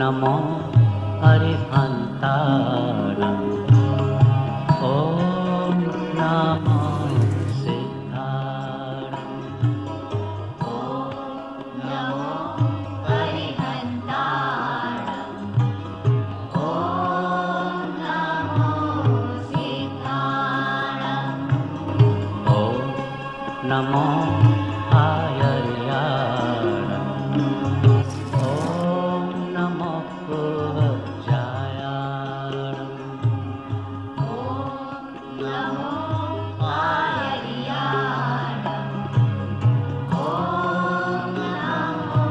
नमो अरिहन्ताणं ॐ नमो सिद्धाणं नमो हरिहन्ताणं ॐ नमो सिद्धाणं ॐ नमो आयर्याणं ॐ नमो पूज्यायाणं ॐ नमो आर्याणं ॐ नमो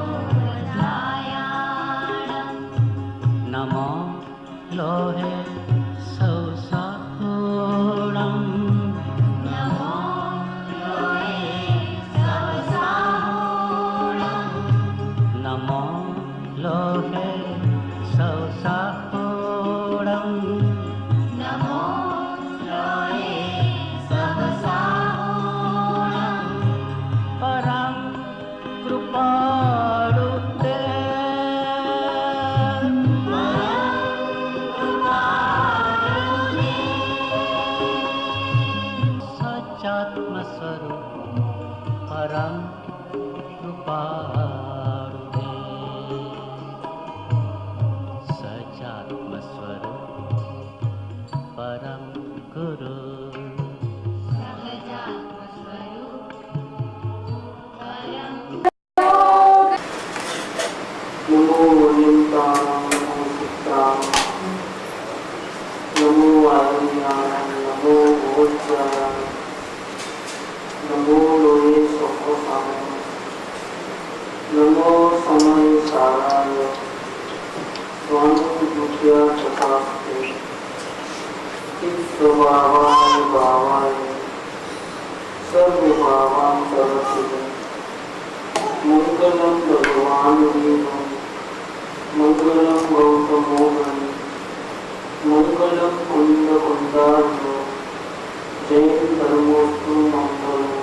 जायाणं नमो लोहे सौसापूर्णं नमो लोहे सवसाहूणं नमो लोहे सौसापूर्णं नमो लोहे सवसाहूणं परं कृपाळुते सच्चात्मस्वरूप परं कृपाळुते सच्चात्मस्वरूप परं गुरु सहजात्मस्वरूप परं नमो अनन्ताय नमो सिद्धाय नमो आर्याय नमो भोज्याय नमो लोये सौसाय नमो समय साराय स्वामी विद्या प्रकाशते स्वभावाय भावाय सर्वभावां सर्वसिद्धे मंगलम भगवान विष्णु मंगलम गौतमो मुनि मंगलम कुंड कुंडार्यो जैन धर्मोस्तु मंगलम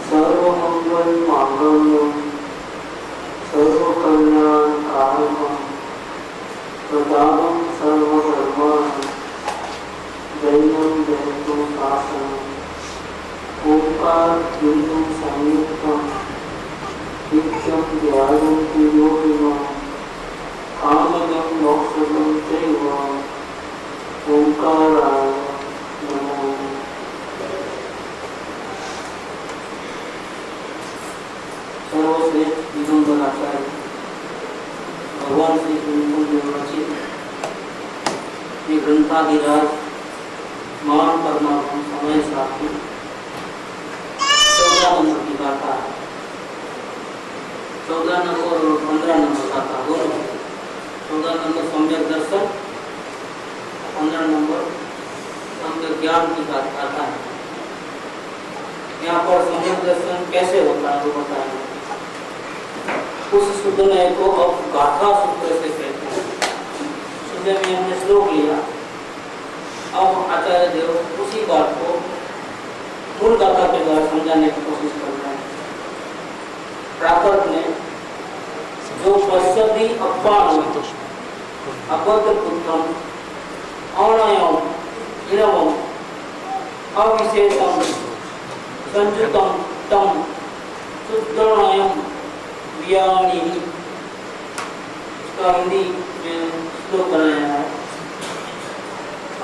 सर्वमंगल मांगल्यम सर्वकल्याण कारकम प्रदानं सर्वधर्माणां जैनं जयतु शासनम् ओंकार बिंदु संयुक्तम नित्यं ध्यायन्ति योगिनः कामदं मोक्षदं चैव ओंकाराय नमो सर्वश्रेष्ठ दिगंबर आचार्य भगवान श्री कृष्ण देव रचित ये ग्रंथाधिराज महान परमात्मा समय साथी 14 नंबर की गाथा है, 14 नंबर और 15 नंबर गाथा दोनों। 14 नंबर सम्यक दर्शन, 15 नंबर सम्यक ज्ञान की गाथा है। यहाँ पर सम्यक दर्शन कैसे होता है वो बताएंगे। उस शुद्ध नय को अब गाथा सूत्र से कहते हैं। शुद्ध में हमने श्लोक लिया, अब आचार्य देव उसी बात को मूल गाथा के द्वारा समझाने की कोशिश कर रहे हैं। प्राकृत ने जो पश्यति अपान अबद्ध पुत्रम अणयम इनवम अविशेषम संजुतम तम शुद्धनयम व्याणी, इसका हिंदी में श्लोक बनाया है।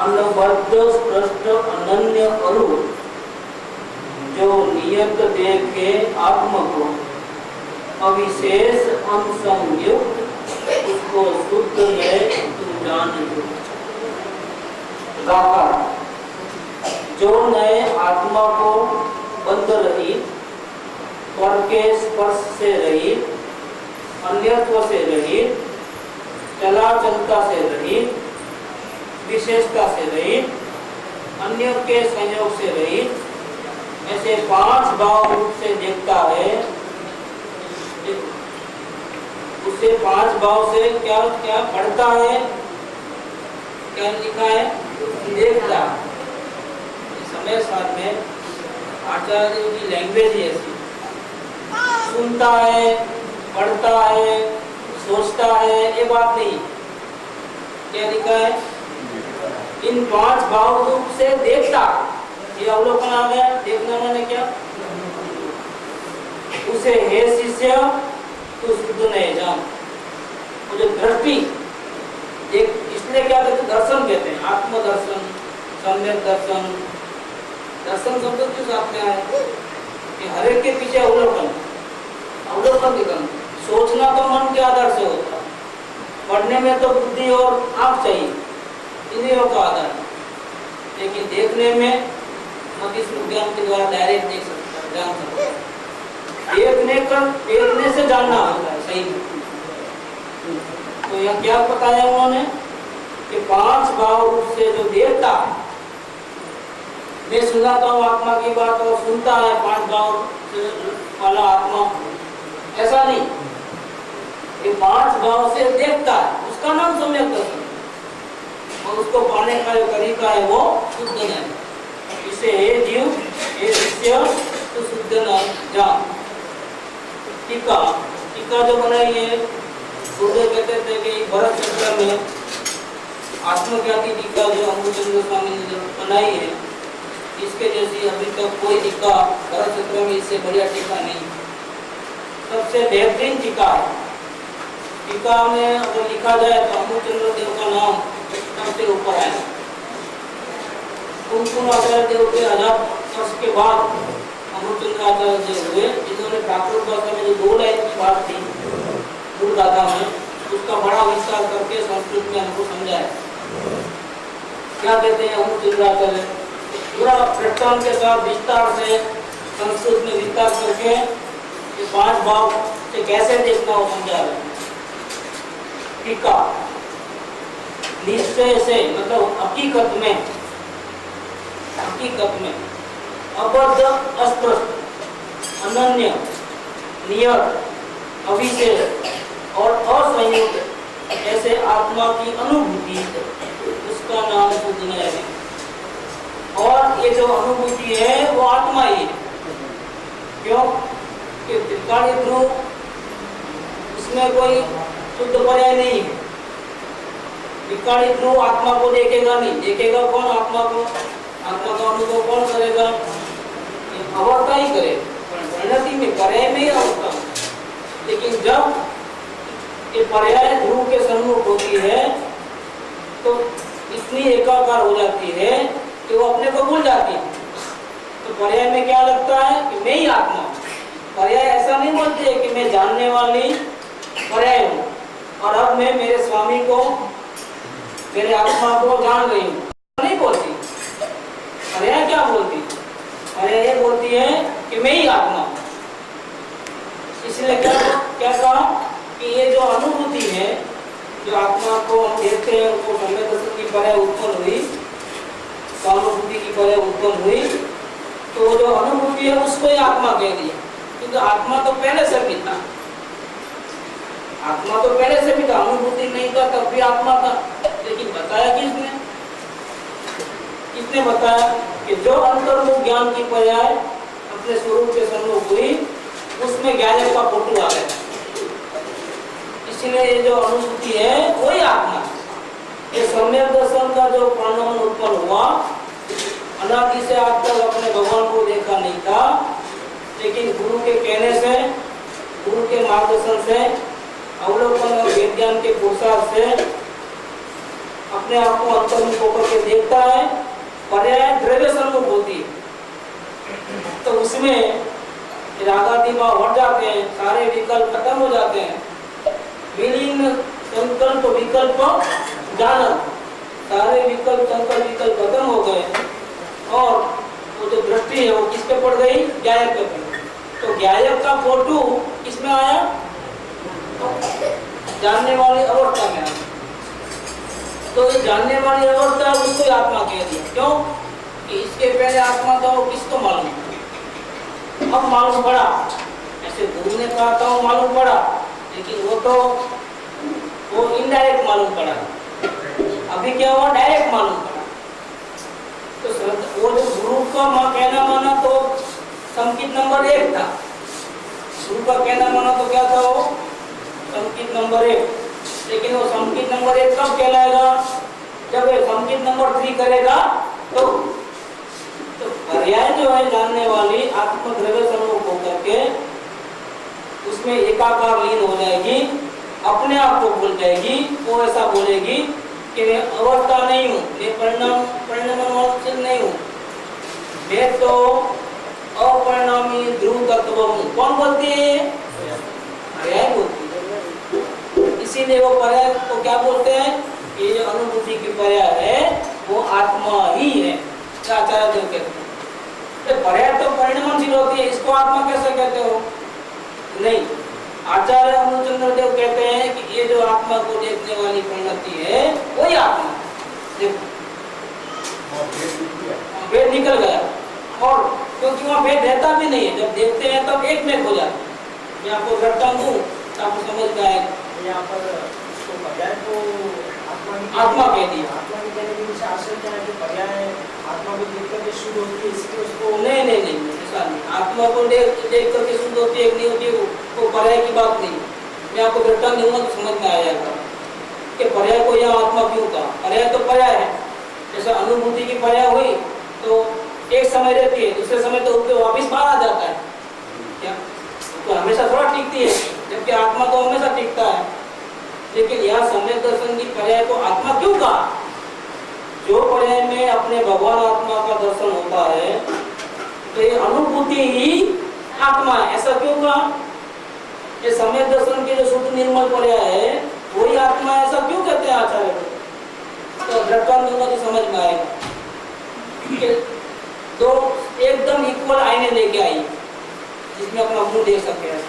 अन्नबद्ध स्पष्ट अनन्य अरूप जो नियत देखे आत्म को अविशेष अंसंयुक्त उसको शुद्ध है तुम जान गाथा। जो नए आत्मा को बंध रही, पर के स्पर्श से रही, अन्यत्व से रही, चला चलता से रही, विशेषता से रही, अन्य के संयोग से रही, ऐसे 5 भाव रूप से देखता है। उससे 5 भाव से क्या क्या बढ़ता है, क्या लिखा है, देखता। समय साथ में आचार्य की लैंग्वेज ऐसी सुनता है, पढ़ता है, सोचता है, ये बात नहीं। क्या लिखा है? इन 5 भाव रूप से देखता, ये अवलोकन आ गया। देखना मैंने क्या? उसे हे शिष्य तू शुद्ध नहीं जान। वो जो दृष्टि, एक इसलिए क्या कहते हैं? दर्शन कहते हैं, आत्मदर्शन, सम्यक दर्शन। दर्शन शब्द क्यों साथ में आए? कि हर एक के पीछे अवलोकन, अवलोकन दिखना। सोचना तो मन के आधार से होता है, पढ़ने में तो बुद्धि और आंख चाहिए, इंद्रियों का आधार है। लेकिन देखने में मति विज्ञान के द्वारा डायरेक्ट देख सकता है, जान सकता है। देखने से जानना होता है सही में। तो यह क्या बताया उन्होंने कि 5 भाव रूप से जो देखता है, मैं सुनाता हूँ आत्मा की बात और सुनता है 5 भाव वाला आत्मा, ऐसा नहीं। ये 5 भाव से देखता है, उसका नाम सम्यक दर्शन। और उसको पाने का जो तरीका है वो शुद्ध ज्ञान। इसे हे जीव हे शिष्य तो शुद्ध जान। टीका जो बनाई है, गुरुदेव कहते थे कि भरत चक्र में आत्मज्ञाति टीका जो अमृतचंद्र स्वामी ने बनाई है, इसके जैसी अभी तक कोई टीका भरत चक्र में इससे बढ़िया टीका नहीं। सबसे बेहतरीन टीका है। टीका में अगर लिखा जाए तो अमृतचंद्र देव का नाम सबसे ऊपर आएगा। कुमकुम आचार्य देव के 1000 वर्ष के बाद अमृतचंद्र आचार्य देव हुए, जिन्होंने प्राकृत भाषा में जो 2 लाइन की बात थी मूल गाथा में, उसका बड़ा विस्तार करके संस्कृत में हमको समझाया। क्या कहते हैं अमृतचंद्र आचार्य? पूरा प्रकरण के साथ विस्तार से संस्कृत में विस्तार करके ये 5 भाव से कैसे देखना हो समझा रहे हैं। टीका निश्चय से मतलब हकीकत में अबद्ध अस्पष्ट अनन्य नियत अविशेष और असंयुक्त ऐसे आत्मा की अनुभूति, उसका नाम शुद्ध न्याय है। और ये जो अनुभूति है वो आत्मा ही है। क्यों? कि त्रिकाली ध्रुव, इसमें कोई शुद्ध पर्याय नहीं है। त्रिकाली ध्रुव आत्मा को देखेगा नहीं। देखेगा कौन? आत्मा को। आत्मा का अनुभव कौन करेगा? अवस्था ही करे, परिणति में, पर्याय में ही अवस्था। लेकिन जब ये पर्याय ध्रुव के सम्मुख होती है तो इतनी एकाकार हो जाती है कि वो अपने को भूल जाती है। तो पर्याय में क्या लगता है कि मैं ही आत्मा। पर्याय ऐसा नहीं बोलती है कि मैं जानने वाली पर्याय हूँ और अब मैं मेरे स्वामी को, मेरे आत्मा को जान रही हूँ, नहीं बोलती। पर्याय क्या बोलती? पर्याय ये बोलती है कि मैं ही आत्मा। इसलिए क्या कहा कि ये जो अनुभूति है, जो आत्मा को हम देखते हैं, उसको सम्यक दर्शन की पर्याय उत्पन्न हुई, स्वानुभूति की पर्याय उत्पन्न हुई, तो जो अनुभूति है उसको ही आत्मा कह दिया। क्योंकि आत्मा तो पहले से भी था, आत्मा तो पहले से भी था, अनुभूति नहीं था तब भी आत्मा था। लेकिन बताया किसने? किसने बताया कि जो अंतर्मुख ज्ञान की पर्याय अपने स्वरूप के सम्मुख हुई, उसमें ज्ञान का फोटो आ गया। इसलिए ये जो अनुभूति है वही आत्मा। ये सम्यक दर्शन का जो परिणाम उत्पन्न हुआ, अनादि से आज तक अपने भगवान को देखा नहीं था, लेकिन गुरु के कहने से, गुरु के मार्गदर्शन से, अवलोकन और विज्ञान के पुरुषार्थ से अपने आप को अंतर्मुख होकर के देखता है। पर्याय द्रव्य सम्मुख होती है तो उसमें रागादि भाव हट जाते हैं, सारे विकल्प खत्म हो जाते हैं। विलीन संकल्प विकल्प जाना, सारे विकल्प संकल्प विकल्प खत्म हो गए और वो जो दृष्टि है वो किस पे पड़ गई? ज्ञायक पे पड़ गई। तो ज्ञायक का फोटो किसमें आया? जानने वाली अवस्था में आया। तो ये जानने वाली अवस्था उसको आत्मा कह दिया। क्यों? कि इसके पहले आत्मा था वो किसको मालूम? अब मालूम पड़ा। ऐसे गुरु ने कहा था वो मालूम पड़ा, लेकिन वो इनडायरेक्ट मालूम पड़ा। अभी क्या हुआ? डायरेक्ट मालूम पड़ा। तो वो जो गुरु का कहना माना तो संकेत नंबर 1 था। गुरु का कहना माना तो क्या था? वो संकेत संकेत नंबर 1, लेकिन वो संकेत नंबर 1 कब कहलाएगा? जब ये संकेत नंबर 3 करेगा तो पर्याय जो है जानने वाली आत्मद्रव्य समूह होकर के उसमें एकाकार लीन हो जाएगी, अपने आप को भूल जाएगी। वो ऐसा बोलेगी कि मैं अवस्था नहीं हूँ, मैं परिणामवान नहीं हूँ, मैं तो अपरिणामी ध्रुव तत्व हूँ। कौन बोलती है? पर्याय बोलती है। इसीलिए वो पर्याय को क्या बोलते हैं? ये जो अनुभूति की पर्याय है वो आत्मा ही है, आचार्य देव कहते हैं। तो पर्याय तो परिणामशील होती है, इसको आत्मा कैसे कहते हो? नहीं, आचार्य अनुचंद्र देव कहते हैं कि ये जो आत्मा को देखने वाली प्रवृत्ति है वही आत्मा। देखो भेद निकल गया, और क्योंकि वहाँ भेद रहता भी नहीं है, जब देखते हैं तब एक में हो जाता है। मैं आपको घटता हूँ तो आपको समझ में आएगा। यहाँ पर तो पर्याय को आत्मा कह दिया। आत्मा के कहने के पीछे आशय क्या है कि पर्याय आत्मा को देख करके शुद्ध होती है, इसलिए उसको नहीं, ऐसा नहीं। आत्मा को देख करके शुद्ध होती है नहीं होती, वो पर्याय की बात नहीं। मैं आपको घटता दूंगा तो समझ में आ जाएगा कि पर्याय को यहाँ आत्मा क्यों कहा। पर्याय तो पर्याय है, जैसे अनुभूति की पर्याय हुई तो एक समय रहती है, दूसरे समय तो उसके वापिस बाहर आ जाता है क्या? तो हमेशा थोड़ा टिकती है, जबकि आत्मा तो हमेशा टिकता है। लेकिन यहाँ सम्यक दर्शन की पर्याय को आत्मा क्यों कहा? जो पर्याय में अपने भगवान आत्मा का दर्शन होता है तो ये अनुभूति ही आत्मा है, ऐसा क्यों कहा? ये सम्यक दर्शन के जो शुद्ध निर्मल पर्याय है वही आत्मा है, ऐसा क्यों कहते हैं आचार्य? तो दृष्टांत दूंगा तो समझ में आएगा। तो एकदम इक्वल आईने लेके आई जिसमें अपना मुंह देख सकते हैं।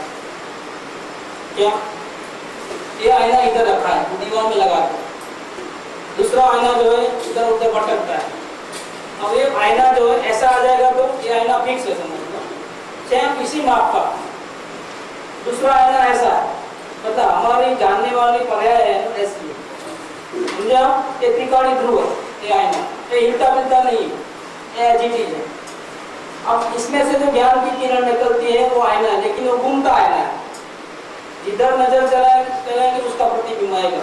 क्या ये आईना इधर रखा है दीवार में लगा के, दूसरा आईना जो है इधर उधर भटकता है। अब ये आईना जो है ऐसा आ जाएगा तो ये आईना फिक्स है, समझ लो सेम इसी माप का। दूसरा आईना ऐसा है, मतलब हमारी जानने वाली पर्याय है ऐसी है, समझा? ये त्रिकोणीय ध्रुव है, ये आईना ये हिलता मिलता नहीं है, एजिटी है। अब इसमें से जो ज्ञान की किरण निकलती है वो आईना है, लेकिन वो घूमता आईना है। जिधर नजर चलाएंगे उसका प्रतिबिंब आएगा।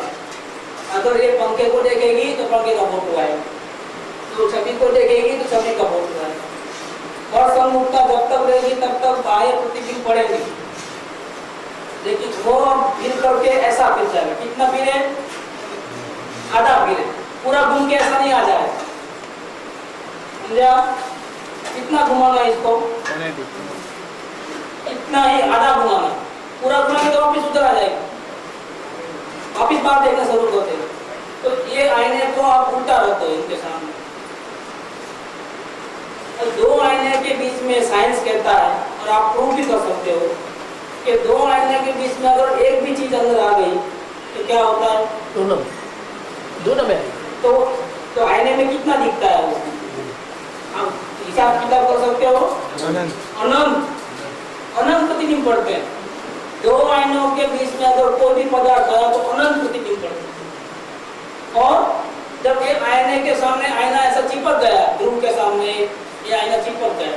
अगर ये पंखे को देखेगी तो पंखे का फोटो आएगा, तो छवि को देखेगी तो छवि का फोटो आएगा। और सम्मुखता जब तक रहेगी तब तक बाह्य प्रतिबिंब पड़ेगी, लेकिन वो फिर करके ऐसा फिर जाएगा। कितना फिरे? आधा फिरे, पूरा घूम के ऐसा नहीं आ जाएगा। समझा? कितना घुमाना इसको? इतना ही, आधा घुमाना। पूरा घुमाएंगे तो वापिस उधर आ जाएगा, वापिस बाहर देखना शुरू करते हैं। तो ये आईने को आप उल्टा रखते हो इनके सामने। और दो आईने के बीच में साइंस कहता है, और आप प्रूव भी कर सकते हो कि दो आईने के बीच में अगर एक भी चीज अंदर आ गई तो क्या होता है? दोनों में तो आईने में कितना दिखता है वो? आप हिसाब किताब कर सकते हो। अनंत प्रतिबिंब पड़ते हैं। दो आईनों के बीच में अगर कोई भी पदार्थ आया तो अनंत प्रतिबिंब पड़ते हैं। और जब ये आईने के सामने आईना ऐसा चिपक गया, ध्रुव के सामने ये आईना चिपक गया,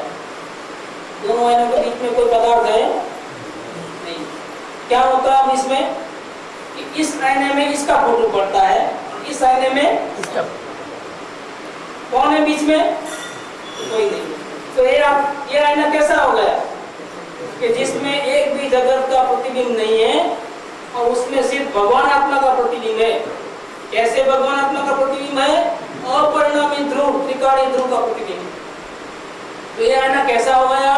दोनों आईनों के बीच में कोई पदार्थ है नहीं, क्या होता है अब इसमें कि इस आईने में इसका फोटो पड़ता है, इस आईने में इसका। कौन है बीच में? कोई नहीं। तो ये आईना कैसा हो गया कि जिसमें एक भी जगत का प्रतिबिंब नहीं है और उसमें सिर्फ भगवान आत्मा का प्रतिबिंब है। कैसे भगवान आत्मा का प्रतिबिंब है? अपरिणामी ध्रुव, त्रिकोणीय ध्रुव का प्रतिबिंब। तो ये आईना कैसा हो गया?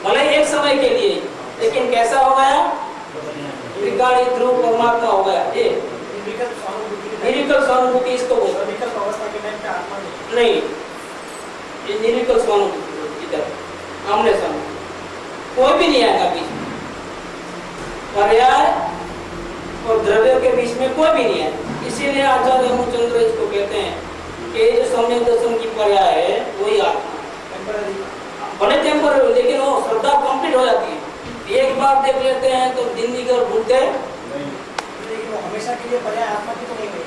भले एक समय के लिए, लेकिन कैसा हो गया? त्रिकोणीय ध्रुव परमात्मा हो गया। ये निरीकल स्वानुभूति इसको बोलते हैं। अवस्था के टाइम पे आत्मा नहीं, ये निरीकल स्वानुभूति इधर आमने सामने कोई भी नहीं आएगा बीच में। पर्याय और द्रव्य के बीच में कोई भी नहीं है। इसीलिए आचार्य रामचंद्र इसको कहते हैं कि जो सम्यक दर्शन की पर्याय है वही आत्मा। भले टेम्पररी, लेकिन वो श्रद्धा कंप्लीट हो जाती है। एक बार देख लेते हैं तो जिंदगी भर भूलते, लेकिन वो हमेशा के लिए पर्याय आत्मा की तो नहीं गई।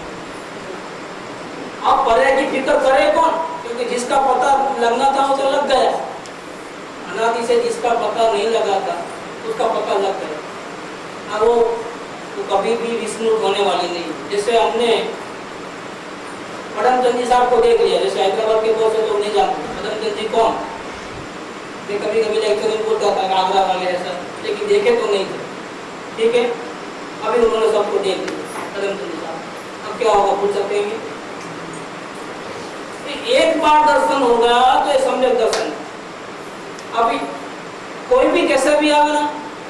अब पर्याय की फिक्र करे कौन? क्योंकि जिसका पता लगना था वो तो लग गया। अनादि से जिसका पता नहीं लगा था उसका पता लग गया। अब वो वो कभी भी विस्मृत होने वाली नहीं। जैसे हमने पदमचंद जी साहब को देख लिया, जैसे हैदराबाद के बहुत से लोग नहीं जानते पदमचंद जी कौन, मैं कभी कभी लेक्चर में बोलता था आगरा वाले ऐसा, लेकिन देखे तो नहीं थे, ठीक है। अभी उन्होंने सबको देख लिया पदमचंद जी साहब, अब क्या होगा भूल सकते हैं? एक बार दर्शन होगा तो ये सम्यक दर्शन। अभी कोई भी कैसे भी आ गया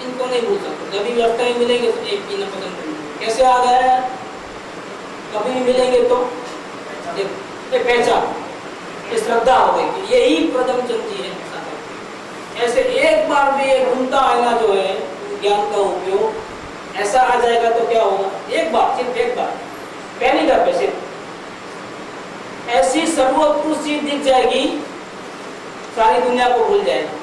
इनको नहीं भूल सकते, जब भी रास्ते में मिलेंगे तो एक ही पदम कैसे आ गया, कभी भी मिलेंगे तो पहचान, श्रद्धा हो गई कि यही पदमचंद जी है। ऐसे एक बार भी एक घूमता आईना जो है ज्ञान का उपयोग ऐसा आ जाएगा तो क्या होगा, एक बार, सिर्फ एक बार, पहली दफे सिर्फ ऐसी सर्वोत्कृष्ट चीज दिख जाएगी, सारी दुनिया को भूल जाएगी।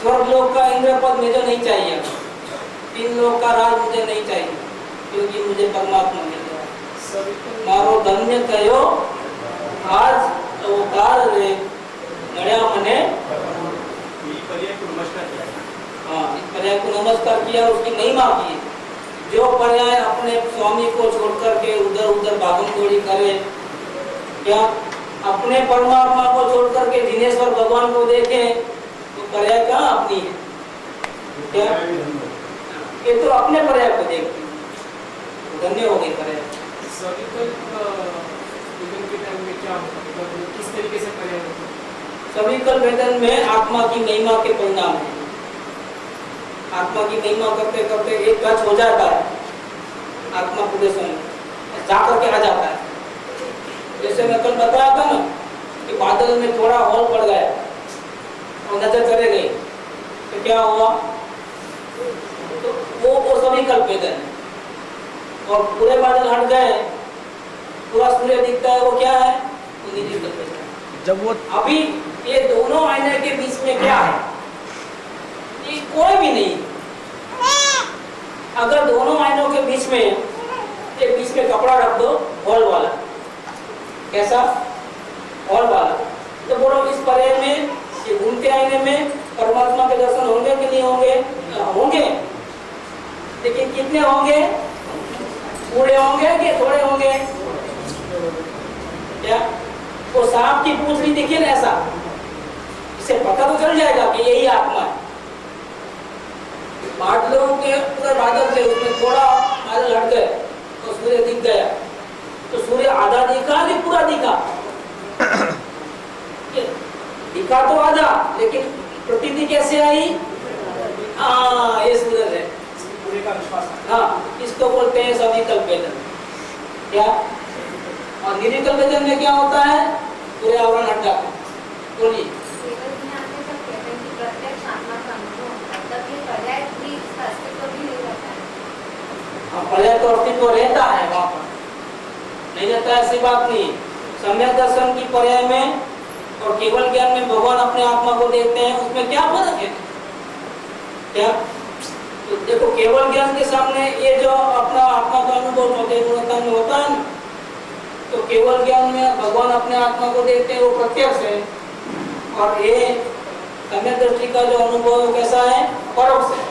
स्वर्ग लोक का इंद्र पद मुझे नहीं चाहिए, तीन लोक का राज मुझे नहीं चाहिए, क्योंकि मुझे परमात्मा मिल गया। मारो धन्य कहो आज अवतार रे नया मने, हाँ इस पर्याय को नमस्कार किया, उसकी महिमा की। जो पर्याय अपने स्वामी को छोड़कर के उधर उधर भागम दौड़ी करे, क्या अपने परमात्मा को छोड़कर के जिनेश्वर भगवान को देखे, तो पर्याय कहाँ अपनी है? क्या ये तो अपने पर्याय को देखती, धन्य हो गई पर्याय। किस तरीके से पर्याय होता है? सविकल वेदन में आत्मा की महिमा के परिणाम है। आत्मा की महिमा करते करते एक गच हो जाता है, आत्मा प्रदेश में जाकर के आ जाता है। जैसे मैं कल बताया था ना कि बादल में थोड़ा हॉल पड़ गया और नजर चले गई तो क्या हुआ, तो वो सविकल वेदन है। और पूरे बादल हट गए, पूरा सूर्य दिखता है, वो क्या है? वो निर्विकल्प वेदन। जब वो अभी ये दोनों आईने के बीच में क्या है? ये कोई भी नहीं। अगर दोनों आईनों के बीच में एक बीच में कपड़ा रख दो, हॉल वाला, कैसा हॉल वाला, तो बोलो इस पर्याय में, ये घूमते आईने में परमात्मा के दर्शन होंगे कि नहीं होंगे? होंगे, लेकिन कितने होंगे? पूरे होंगे कि थोड़े होंगे? क्या वो सांप की पूंछड़ी देखिए ना, ऐसा इससे पता तो चल जाएगा कि यही आत्मा है। बादलों के पूरे बादल थे, उसमें थोड़ा बादल हट गए तो सूर्य दिख गया, तो सूर्य आधा दिखा कि पूरा दिखा? दिखा तो आधा, लेकिन प्रतीति कैसे आई? हाँ ये सूर्य है, पूरे का विश्वास है। हाँ इसको बोलते हैं सविकल्प वेदन। क्या? और निर्विकल्प वेदन में क्या होता है? पूरे आवरण हट जाते हैं। बोलिए। केवल ज्ञान में जब कहते हैं कि प्रत्यक्ष आत्मा का अनुभव होता है, तब ये पर्याय भी इसका अस्तित्व भी नहीं रहता है। हाँ पर्याय तो अस्तित्व रहता है वहाँ पर, नहीं रहता है ऐसी बात नहीं। सम्यक दर्शन की पर्याय में और केवल ज्ञान में भगवान अपने आत्मा को देखते हैं, उसमें क्या फर्क है? क्या? तो देखो केवल ज्ञान के सामने ये जो अपना आत्मा का अनुभव चौथे गुणता में होता है ना, तो केवल ज्ञान में भगवान अपने आत्मा को देखते हैं, वो प्रत्यक्ष है। और ये सम्यक दृष्टि का जो अनुभव है कैसा है? परोक्ष है।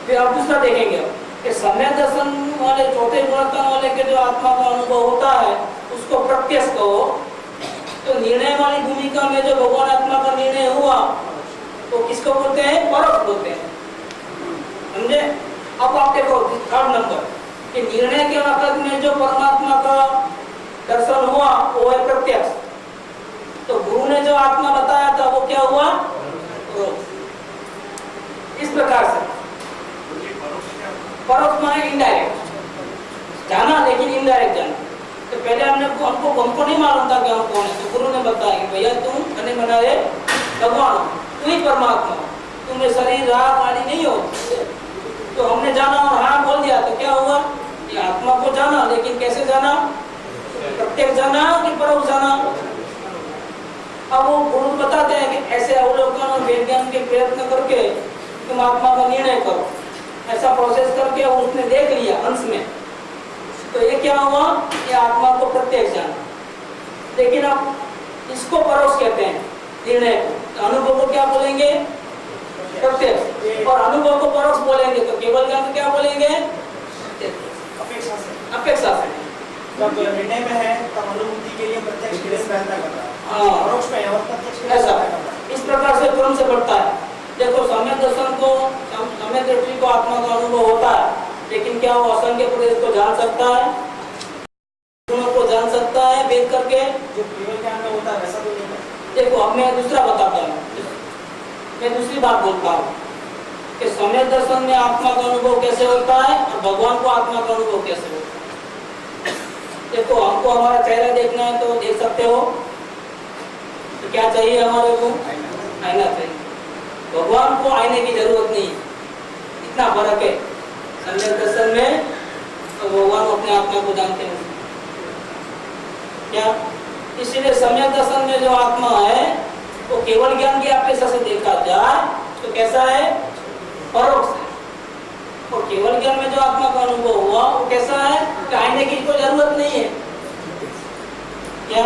फिर आप दूसरा देखेंगे कि सम्यक दर्शन वाले चौथे गुणता वाले के जो आत्मा का अनुभव होता है उसको प्रत्यक्ष कहो, तो निर्णय वाली भूमिका में जो भगवान आत्मा का निर्णय हुआ तो किसको बोलते हैं? परोक्ष बोलते हैं। समझे? अब आप देखो थर्ड नंबर कि निर्णय के वक्त में जो परमात्मा का दर्शन हुआ वो है प्रत्यक्ष, तो गुरु ने जो आत्मा बताया था वो क्या हुआ? इस प्रकार से परोक्ष माने इनडायरेक्ट जाना, लेकिन इनडायरेक्ट जाना। तो पहले हमको नहीं मालूम था कि हम कौन है, तो गुरु ने बताया कि भैया तुम बने बनाए भगवान, तू ही परमात्मा, तुम्हें शरीर रात वाली नहीं हो। तो हमने जाना और हाँ बोल दिया, तो क्या हुआ? ये आत्मा को जाना, लेकिन कैसे जाना? प्रत्यक्ष जाना कि परोक्ष जाना? अब वो गुरु बताते हैं कि ऐसे अवलोकन और विज्ञान के प्रयत्न करके तुम आत्मा का निर्णय करो। ऐसा प्रोसेस करके उसने देख लिया अंश में, तो ये क्या हुआ? ये आत्मा को प्रत्यक्ष जाना। लेकिन अब इसको परोक्ष कहते हैं, निर्णय को। तो अनुभव को क्या बोलेंगे? प्रत्यक्ष। और अनुभव को परोक्ष बोलेंगे तो केवल ज्ञान को क्या बोलेंगे? अपेक्षा से। अपेक्षा से। जब निर्णय में है तब अनुभूति के लिए प्रत्यक्ष के लिए प्रयत्न करता है, हाँ। परोक्ष में है और प्रत्यक्ष के लिए ऐसा प्रयत्न करता है। इस प्रकार से क्रम से बढ़ता है। देखो सम्यक दर्शन को, सम्यक दृष्टि को आत्मा का अनुभव होता है, लेकिन क्या वो असंख्य प्रदेश को जान सकता है? गुणों को जान सकता है भेद करके? जो केवल ज्ञान में होता है वैसा तो नहीं है। देखो अब मैं दूसरा बताता हूँ, मैं दूसरी बात बोलता हूँ कि सम्यक दर्शन में आत्मा का अनुभव कैसे होता है और भगवान को आत्मा का अनुभव कैसे होता है। देखो हमको हमारा चेहरा देखना है तो देख सकते हो, तो क्या चाहिए हमारे को? आईना चाहिए। भगवान को आईने की जरूरत नहीं, इतना फर्क है सम्यक दर्शन में। तो भगवान अपने आत्मा को जानते हैं क्या? इसीलिए सम्यक दर्शन में जो आत्मा है वो केवल ज्ञान की अपेक्षा से देखा जाए तो कैसा है? परोक्ष है। और केवल ज्ञान में जो आत्मा का अनुभव हुआ वो कैसा है कि आईने की कोई जरूरत नहीं है। क्या?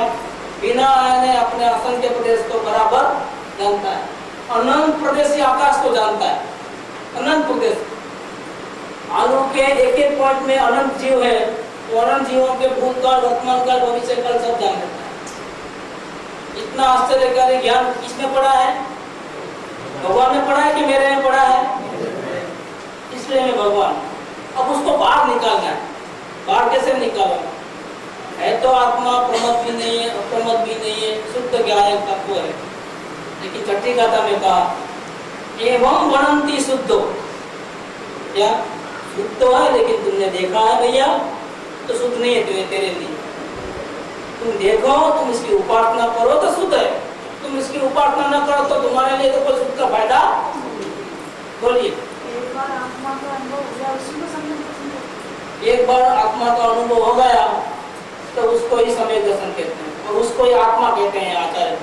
बिना आईने अपने असंख्य प्रदेश को बराबर जानता है। अनंत प्रदेश आकाश को जानता है, अनंत प्रदेश। आलू के एक एक पॉइंट में अनंत जीव है, तो अनंत जीवों के भूतकाल, वर्तमान काल, भविष्य काल सब जान लेता है। इतना आश्चर्यकारी ज्ञान किसने पढ़ा है? भगवान ने पढ़ा है कि मेरे में पढ़ा है? इसलिए मैं भगवान। अब उसको बाहर निकालना है। बाहर कैसे निकालना है? तो आत्मा प्रमद भी नहीं है, अप्रमद भी नहीं है, शुद्ध ज्ञान तत्व है। लेकिन छठी गाथा में कहा एवं बनंती शुद्धो, क्या शुद्ध तो है लेकिन तुमने देखा है भैया तो शुद्ध नहीं है, तुम्हें तेरे लिए। तुम देखो, तुम इसकी उपासना करो तो शुद्ध है, तुम इसकी उपासना न करो तो तुम्हारे लिए तो कोई शुद्ध का फायदा। बोलिए। एक बार आत्मा का अनुभव हो गया उसी को सम्यक दर्शन कहते एक बार आत्मा का अनुभव हो गया तो उसको ही सम्यक दर्शन कहते हैं और उसको ही आत्मा कहते हैं आचार्य।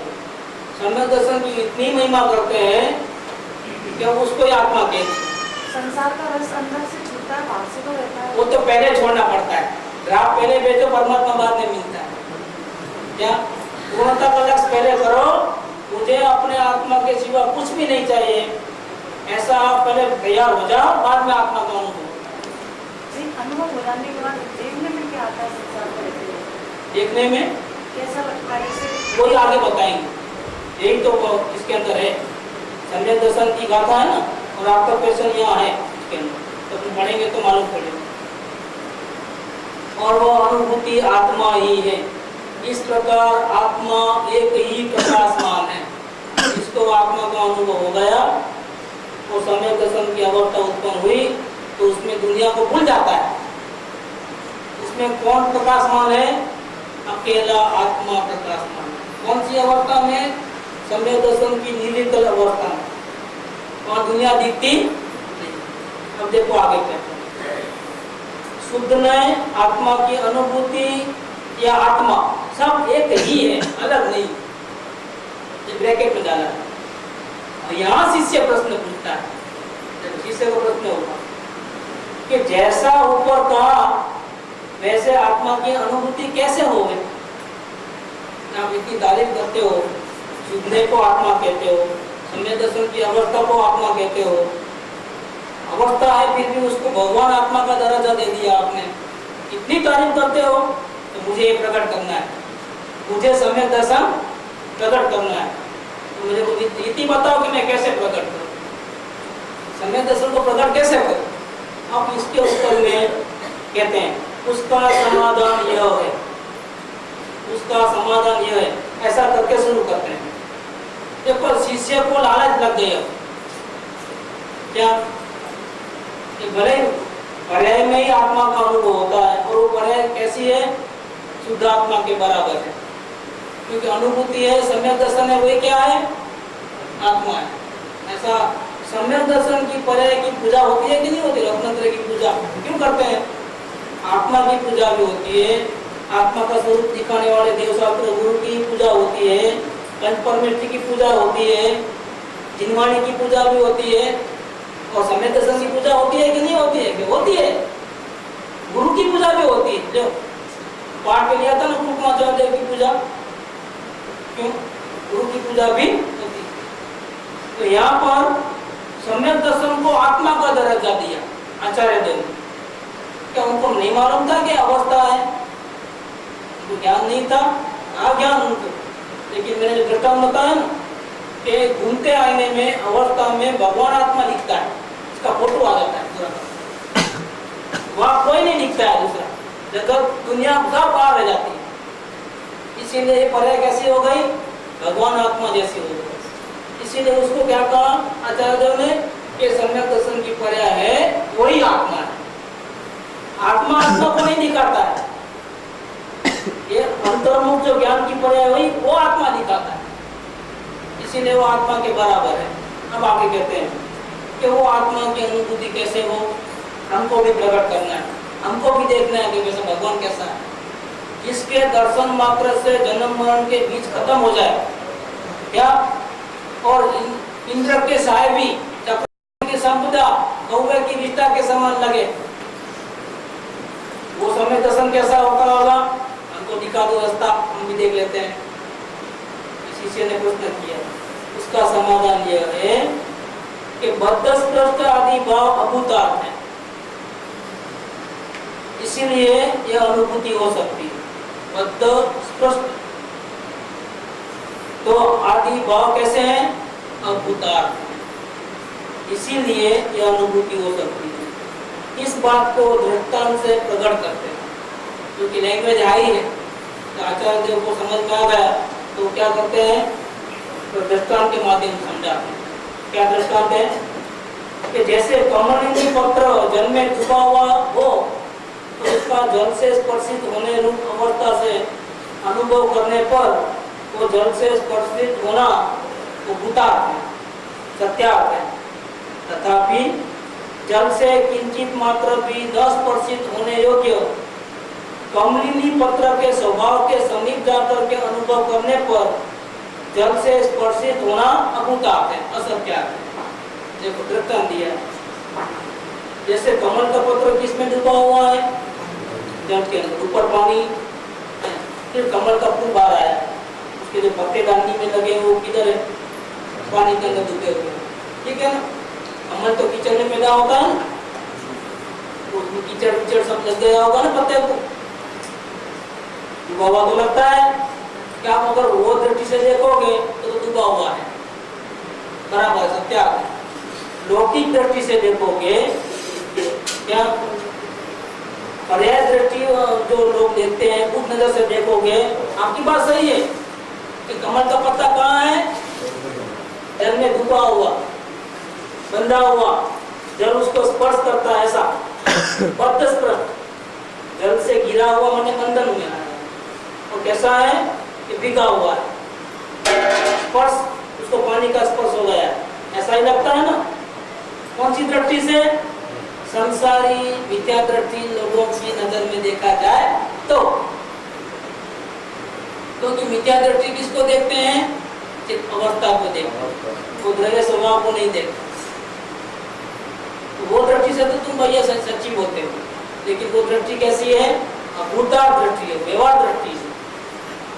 सम्यक दर्शन की इतनी महिमा करते हैं कि उसको ही आत्मा कहते हैं। संसार का रस अंदर से छूटता है, बाहर से तो रहता है। वो तो पहले छोड़ना पड़ता है। ग्राफ पहले बेचो, परमात्मा बाद में मिलता है। क्या? पूर्णता का लक्ष्य पहले करो, मुझे अपने आत्मा के सिवा कुछ भी नहीं चाहिए, ऐसा आप पहले तैयार हो जाओ, बाद में आत्मा का अनुभव। अनुभव हो जाने के बाद देखने में क्या आता है संसार को रहते हुए? देखने में कैसा लगता है? जैसे वही आगे बताएंगे। यही तो इसके अंदर है, सम्यक दर्शन की गाथा है ना, और आपका क्वेश्चन यहाँ है इसके अंदर, तो तुम पढ़ेंगे तो मालूम पड़ेगा। और वो अनुभूति आत्मा ही है। इस प्रकार आत्मा एक ही प्रकाशमान है। जिसको आत्मा का अनुभव हो गया, वो सम्यक दर्शन की अवस्था उत्पन्न हुई तो उसमें दुनिया को भूल जाता है। उसमें कौन प्रकाशमान है? अकेला आत्मा प्रकाशमान। कौन सी अवस्था में? सम्यक दर्शन की नीलिकल अवस्था में, वहाँ दुनिया दिखती नहीं। अब देखो आगे कहते हैं, शुद्ध में आत्मा की अनुभूति या आत्मा सब एक ही है, अलग नहीं। ये ब्रैकेट में डाला है। और यहाँ शिष्य प्रश्न पूछता है, शिष्य को प्रश्न होगा कि जैसा ऊपर कहा वैसे आत्मा की अनुभूति कैसे हो गई? आप इतनी तारीफ करते हो, शुद्धने को आत्मा कहते हो, सम्यक दर्शन की अवस्था को आत्मा कहते हो, अवस्था है फिर भी उसको भगवान आत्मा का दर्जा दे दिया आपने, इतनी तारीफ करते हो, तो मुझे ये प्रकट करना है, मुझे सम्यक दर्शन प्रकट करना है। तो मुझे को इतनी बताओ कि मैं कैसे प्रकट करूं, सम्यक दर्शन को प्रकट कैसे करूं? अब इसके उत्तर में कहते हैं उसका समाधान यह है, उसका समाधान यह है, ऐसा करके शुरू करते हैं। देखो शिष्य को लालच लग गया क्या कि भले पर्याय में ही आत्मा का अनुभव होता है, और वो पर्याय कैसी है? शुद्ध आत्मा के बराबर है, क्योंकि अनुभूति है, सम्यक दर्शन है, वही क्या है? आत्मा है। ऐसा सम्यक दर्शन की पर्याय की पूजा होती है कि नहीं होती? रत्नत्रय की पूजा क्यों करते हैं? आत्मा की पूजा भी होती है, आत्मा का स्वरूप दिखाने वाले देवशास्त्र गुरु की पूजा होती है, पंचपरमेष्ठी की पूजा होती है, जिनवाणी की पूजा भी होती है, और सम्यक दर्शन की पूजा होती है कि नहीं होती है? कि होती है। गुरु की पूजा भी होती है। जो पाठ के लिया था ना गुरु कुमार देव की पूजा, क्यों? गुरु की पूजा भी होती है। तो यहाँ पर दर्जा दिया आचार्य देव ने। क्या उनको नहीं मालूम था कि अवस्था है? उनको ज्ञान नहीं था, ज्ञान उनको। लेकिन मैंने जो दृष्टांत बताया ना कि घूमते आईने में अवस्था में भगवान आत्मा दिखता है, इसका फोटो आ जाता है पूरा, वहां कोई नहीं दिखता है दूसरा, जगत दुनिया सब पार रह जाती है। इसीलिए ये पर्याय कैसी हो गई? भगवान आत्मा जैसी हो गई। इसीलिए उसको क्या कहा आचार्य देव ने कि सम्यक दर्शन की पर्याय है वही आत्मा है। आत्मा आत्मा को नहीं दिखाता है, ये अंतर्मुख जो ज्ञान की पर्याय हुई वो आत्मा दिखाता है, इसीलिए वो आत्मा के बराबर है। अब आगे कहते हैं कि वो आत्मा की अनुभूति कैसे हो, हमको भी प्रकट करना है, हमको भी देखना है कि वैसे भगवान कैसा है, जिसके दर्शन मात्र से जन्म मरण के बीच खत्म हो जाए क्या, और इंद्र के साय भी चक्र की संपदा कौवे की विष्ठा के समान लगे, वो समय दर्शन कैसा होता होगा? हमको दिखा दो रास्ता, हम भी देख लेते हैं। इस शिष्य ने प्रश्न किया, उसका समाधान यह है कि बद्ध स्पष्ट आदि भाव अभूतार्थ है, इसीलिए यह अनुभूति हो सकती है। बद्ध स्पष्ट तो आदि भाव कैसे हैं? अभूतार्थ, इसीलिए यह अनुभूति हो सकती है। इस बात को दृष्टांत से प्रकट करते हैं, क्योंकि लैंग्वेज हाई है तो आचार्य देव को समझ में आ गया, तो क्या करते हैं? तो दृष्टांत के माध्यम से समझाते हैं। क्या दृष्टांत है? कि जैसे कमलिनी पत्र जल में डूबा हुआ हो तो उसका जल से स्पर्शित होने रूप अवस्था से अनुभव करने पर वो जल से स्पर्शित होना वो भूतार्थ है, सत्यार्थ है। तथापि जल से किंचित मात्र भी स्पर्शित होने योग्य कमलिनी पत्र के स्वभाव के समीप जाकर के अनुभव करने पर जल से स्पर्शित होना अभूतार्थ है, असत्यार्थ है। देखो दृष्टांत दिया, जैसे कमल का पत्र किसमें डूबा हुआ है? जल के अंदर, ऊपर पानी है, फिर कमल का फूल बाहर आया, उसके जो पत्ते डांडी में लगे वो किधर है? पानी के अंदर डूबे हुए, ठीक है ना? कमल तो कीचड़ में पैदा होता है ना, उसमें कीचड़ कीचड़ सब लग गया होगा ना पत्ते को, डूबा हुआ तो लगता है। क्या आप अगर वो दृष्टि से देखोगे तो डूबा हुआ है, बराबर सत्यार्थ है। लौकिक दृष्टि से देखोगे, क्या पर्याय दृष्टि जो लोग देखते हैं उस नजर से देखोगे, आपकी बात सही है कि कमल का पत्ता कहाँ है? जल में डूबा हुआ, बंधा हुआ, जल उसको स्पर्श करता है ऐसा, बद्ध स्पर्श, जल से गिरा हुआ माने बंधन में है, और कैसा है कि भीगा हुआ है, स्पर्श, उसको पानी का स्पर्श हो गया, ऐसा ही लगता है ना। कौन सी दृष्टि से? संसारी मिथ्या दृष्टि लोगों की नजर में देखा जाए तो, क्योंकि मिथ्या दृष्टि किसको देखते हैं? चित्त अवस्था को देखते हैं, वो द्रव्य स्वभाव को नहीं देखते। तो वो दृष्टि से तो तुम भैया सच्ची बोलते हो, लेकिन वो दृष्टि कैसी है? अभूतार्थ दृष्टि है, व्यवहार दृष्टि है।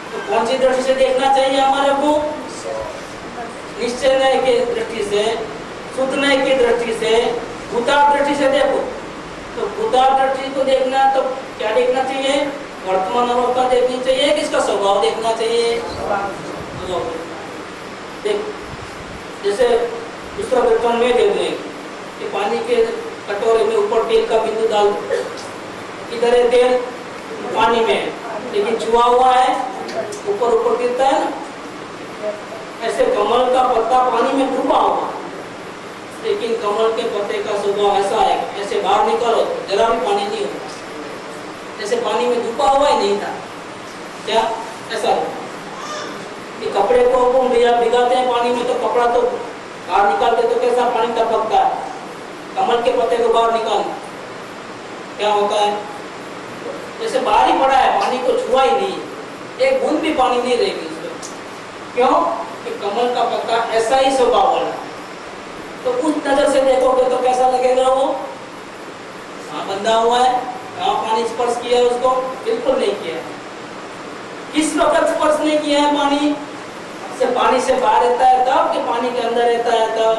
तो कौन सी दृष्टि से देखना चाहिए हमारे को? निश्चय नय की दृष्टि से, शुद्ध नय की दृष्टि से, भूतार्थ दृष्टि से देखो। तो भूतार्थ दृष्टि को देखना तो क्या देखना चाहिए? वर्तमान अवस्था देखनी चाहिए, किसका स्वभाव देखना चाहिए? देख, जैसे दूसरा दृष्टांत में दे दें कि पानी के कटोरे में ऊपर तेल का बिंदु डाल दो, इधर है तेल, पानी में है, लेकिन छुआ हुआ है, ऊपर ऊपर गिरता है ना। ऐसे कमल का पत्ता पानी में डूबा हुआ, लेकिन कमल के पत्ते का स्वभाव ऐसा है, ऐसे बाहर निकलो जरा भी पानी नहीं होगा, जैसे पानी में डूबा हुआ ही नहीं था। क्या ऐसा कि कपड़े को भिगाते हैं पानी में तो कपड़ा तो बाहर निकालते तो कैसा पानी टपकता है, कमल के पत्ते को बाहर निकाल क्या होता है? जैसे बाहर ही पड़ा है, पानी को छुआ ही नहीं, एक बूंद भी पानी नहीं रहेगी उसमें। क्यों? कि कमल का पत्ता ऐसा ही स्वभाव वाला। तो उस नजर से देखोगे तो कैसा लगेगा? वो हाँ बंधा हुआ है, कहाँ पानी स्पर्श किया है उसको? बिल्कुल नहीं किया है। किस वक्त स्पर्श नहीं किया है पानी से? पानी से बाहर रहता है तब, कि पानी के अंदर रहता है तब?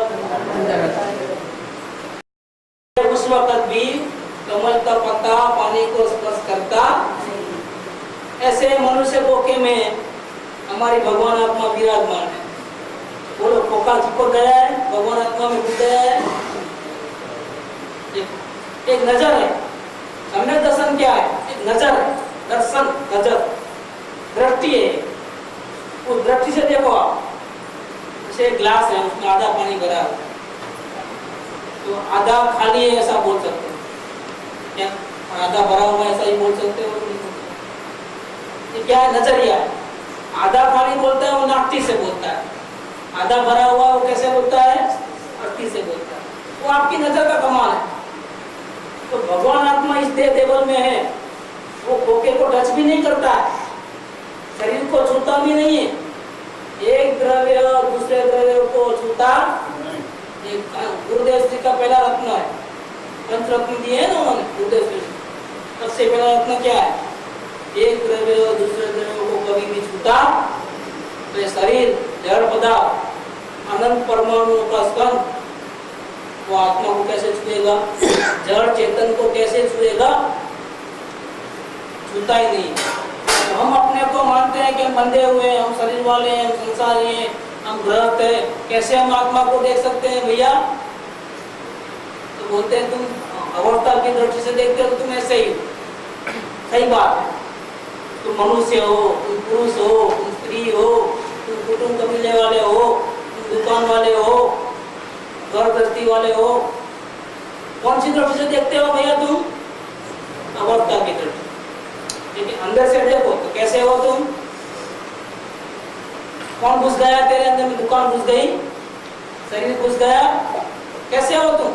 पाता, पानी को स्पर्श करता। ऐसे मनुष्य कोके में हमारी भगवान आत्मा विराजमान है। बोलो, कोका चिपक गया है, भगवान आत्मा में घुस गया है। एक नजर है। सम्यक दर्शन क्या है? एक नजर है, दर्शन, नजर, दृष्टि है। उस दृष्टि से देखो आप, जैसे एक ग्लास है, उसमें आधा पानी भरा है, तो आधा खाली है ऐसा बोल सकते हो क्या? आधा भरा हुआ ऐसा ही बोल सकते हो? ये क्या है? नजरिया। आधा खाली बोलता है वो नाट्य से बोलता है, आधा भरा हुआ वो कैसे बोलता है? अर्थी से बोलता है। वो आपकी नजर का कमाल है। तो भगवान आत्मा इस देह देवल में है, वो खोखे को टच भी नहीं करता है, शरीर को छूता भी नहीं है, एक द्रव्य दूसरे द्रव्य को छूता। गुरुदेव श्री का पहला रत्न है, पंच रत्न दिए हैं ना उन्होंने गुरुदेव श्री। सबसे पहला रत्न क्या है? एक द्रव्य दूसरे द्रव्य को कभी भी छूता। तो ये शरीर जड़ पदार्थ, अनंत परमाणुओं का स्कंध, वो आत्मा को कैसे छुएगा? जड़ चेतन को कैसे छुएगा? छूता ही नहीं। तो हम अपने को मानते हैं कि हम बंधे हुए हैं, हम शरीर वाले हैं, हम संसारी हैं, हम गृहस्थ हैं। कैसे हम आत्मा को देख सकते हैं भैया? तो बोलते हैं तुम अवस्था की दृष्टि से देखते हो तो तुम ऐसे ही हो। सही बात है। तुम मनुष्य हो, तुम पुरुष हो, तुम स्त्री हो, तुम कुटुंब कबीले वाले हो, तुम दुकान वाले हो, घर गृहस्थी वाले हो। कौन सी दृष्टि से देखते हो भैया तुम? अवस्था की दृष्टि। लेकिन अंदर से देखो तो कैसे हो तुम? कौन घुस गया तेरे अंदर में? दुकान घुस गई, शरीर घुस गया, कैसे हो तुम?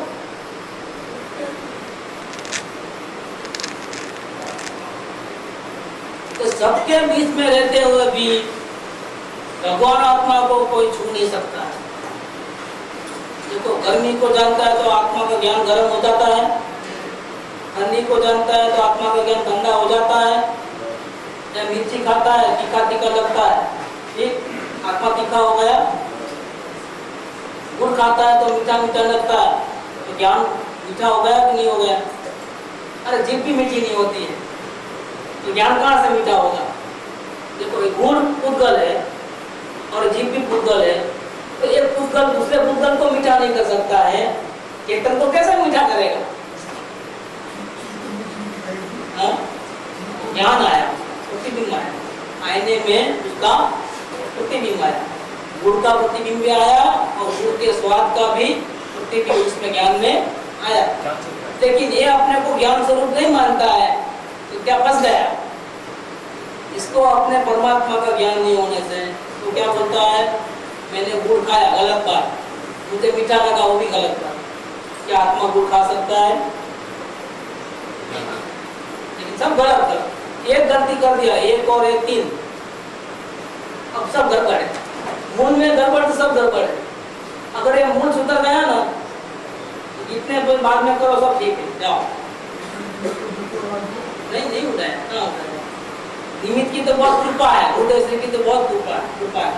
तो सबके बीच में रहते हुए भी भगवान आत्मा को कोई छू नहीं सकता है। देखो, गर्मी को जानता है तो आत्मा का ज्ञान गर्म हो जाता है, ठंडी को जानता है तो आत्मा का ज्ञान ठंडा हो जाता है। या मिर्ची खाता है, तीखा तीखा लगता है, ठीक, आत्मा तीखा हो गया। गुड़ खाता है तो मीठा मीठा लगता है, तो ज्ञान मीठा हो गया कि नहीं हो गया? अरे जीभ भी मीठी नहीं होती है तो ज्ञान कहाँ से मीठा होगा? देखो, गुड़ पुद्गल है और जीभ भी पुद्गल है, तो एक पुद्गल दूसरे पुद्गल को मीठा नहीं कर सकता है, चेतन को कैसे मीठा करेगा? ज्ञान आया, प्रतिबिंब आया, आईने में उसका प्रतिबिंब आया, गुड़ का प्रतिबिंब भी आया और गुड़ के स्वाद का भी प्रतिबिंब उसमें ज्ञान में आया। लेकिन ये अपने को ज्ञान स्वरूप नहीं मानता है तो क्या फंस गया? इसको अपने परमात्मा का ज्ञान नहीं होने से तो क्या बोलता है? मैंने गुड़ खाया, गलत बात, मुझे मीठा लगा, वो भी गलत बात। क्या आत्मा गुड़ खा सकता है? लेकिन सब गलत। एक गलती कर दिया, एक और एक तीन, अब सब गड़बड़ है। मूल में गड़बड़ तो सब गड़बड़ है। अगर ये मूल सुधर गया ना तो जितने बाद में करो सब ठीक है, जाओ। नहीं उठाया, निमित्त की तो बहुत कृपा है, गुरुदेव श्री की तो बहुत कृपा है।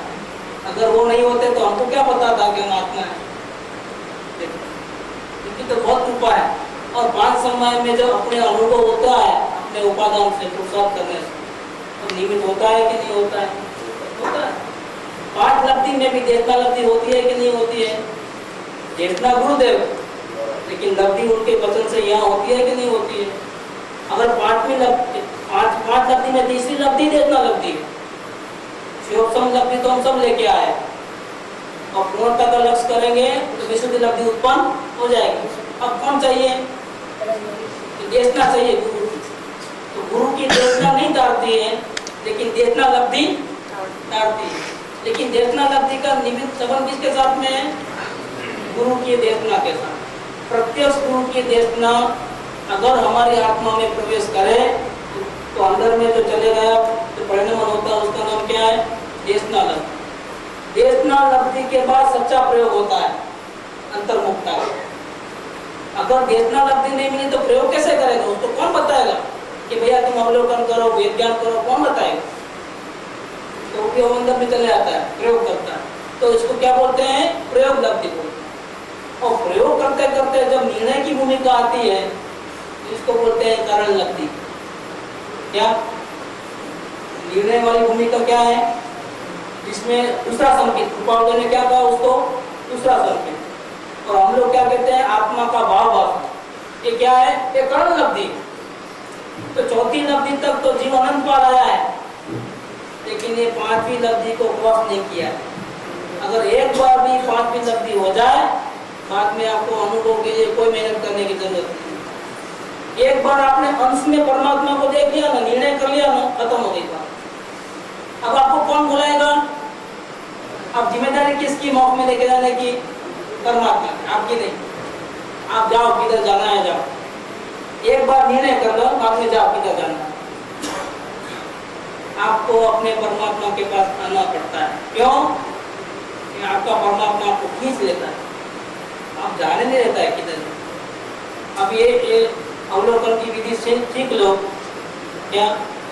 अगर वो नहीं होते तो हमको क्या पता था कि हम आत्मा है? इनकी तो बहुत कृपा है। और 5 समय में जब अपने अनुभव होता है, अपने उपादान से पुरुषार्थ करने से, तो निमित्त होता है कि नहीं होता है? होता है। 5 लब्धि में भी देखना लब्धि होती है कि नहीं होती है? देखना गुरुदेव, लेकिन लब्धि उनके वचन से यहाँ होती है कि नहीं होती है? अगर 5 लब्धि में तीसरी लब्धि देखना लब्धि है, शिवोत्तम लब्धि तो हम सब लेके आए, और पूर्णता का लक्ष्य करेंगे तो विशुद्ध लब्धि उत्पन्न हो जाएगी। अब कौन चाहिए? देखना चाहिए गुरु की। तो गुरु की देखना नहीं तारती है, लेकिन देखना लब्धि तारती है। लेकिन देखना लब्धि का निमित्त संबंध किसके साथ में है? गुरु की देखना के साथ। प्रत्यक्ष गुरु की देखना अगर हमारी आत्मा में प्रवेश करे तो अंदर में जो चले गया तो परिणाम होता है, उसका नाम क्या है? देखना लब्धि। देखना लब्धि के बाद सच्चा प्रयोग होता है अंतर्मुखता। अगर देखना लब्धि नहीं मिली तो प्रयोग कैसे करेगा? उसको कौन बताएगा कि भैया तुम अवलोकन करो, वेद ज्ञान करो? कौन बताएगा? तो वो अंदर में चले आता है, प्रयोग करता है। तो इसको क्या बोलते हैं? प्रयोग लब्धि बोलते हैं। और प्रयोग करते करते जब निर्णय की भूमिका आती है इसको बोलते हैं कारण लब्धि। क्या निर्णय वाली भूमिका क्या है, जिसमें दूसरा संकेत, कृपाणु ने क्या कहा उसको, दूसरा संकेत। और हम लोग क्या कहते हैं, आत्मा का भाव भाषण। ये क्या है, ये कारण लब्धि। तो चौथी लब्धि तक तो जीव अनंत पाल आया है, लेकिन ये पांचवी लब्धि को क्रॉस नहीं किया है। अगर एक बार भी पांचवी लब्धि हो जाए, बाद में आपको अनुभव के लिए कोई मेहनत करने की जरूरत नहीं। एक बार आपने अंश में परमात्मा को देख लिया ना, निर्णय कर लिया ना, खत्म हो गई बात। अब आपको कौन बुलाएगा? अब जिम्मेदारी किसकी, मौके में लेके जाने की? परमात्मा की, आपकी नहीं। आप जाओ, किधर जाना है जाओ। एक बार निर्णय कर लो, बाद में जाओ किधर जाना है। आपको अपने परमात्मा के पास आना पड़ता है। क्यों? कि आपका परमात्मा आपको खींच लेता है, आप जाने नहीं देता है किधर। अब ये अवलोकन की विधि से सीख लो, क्या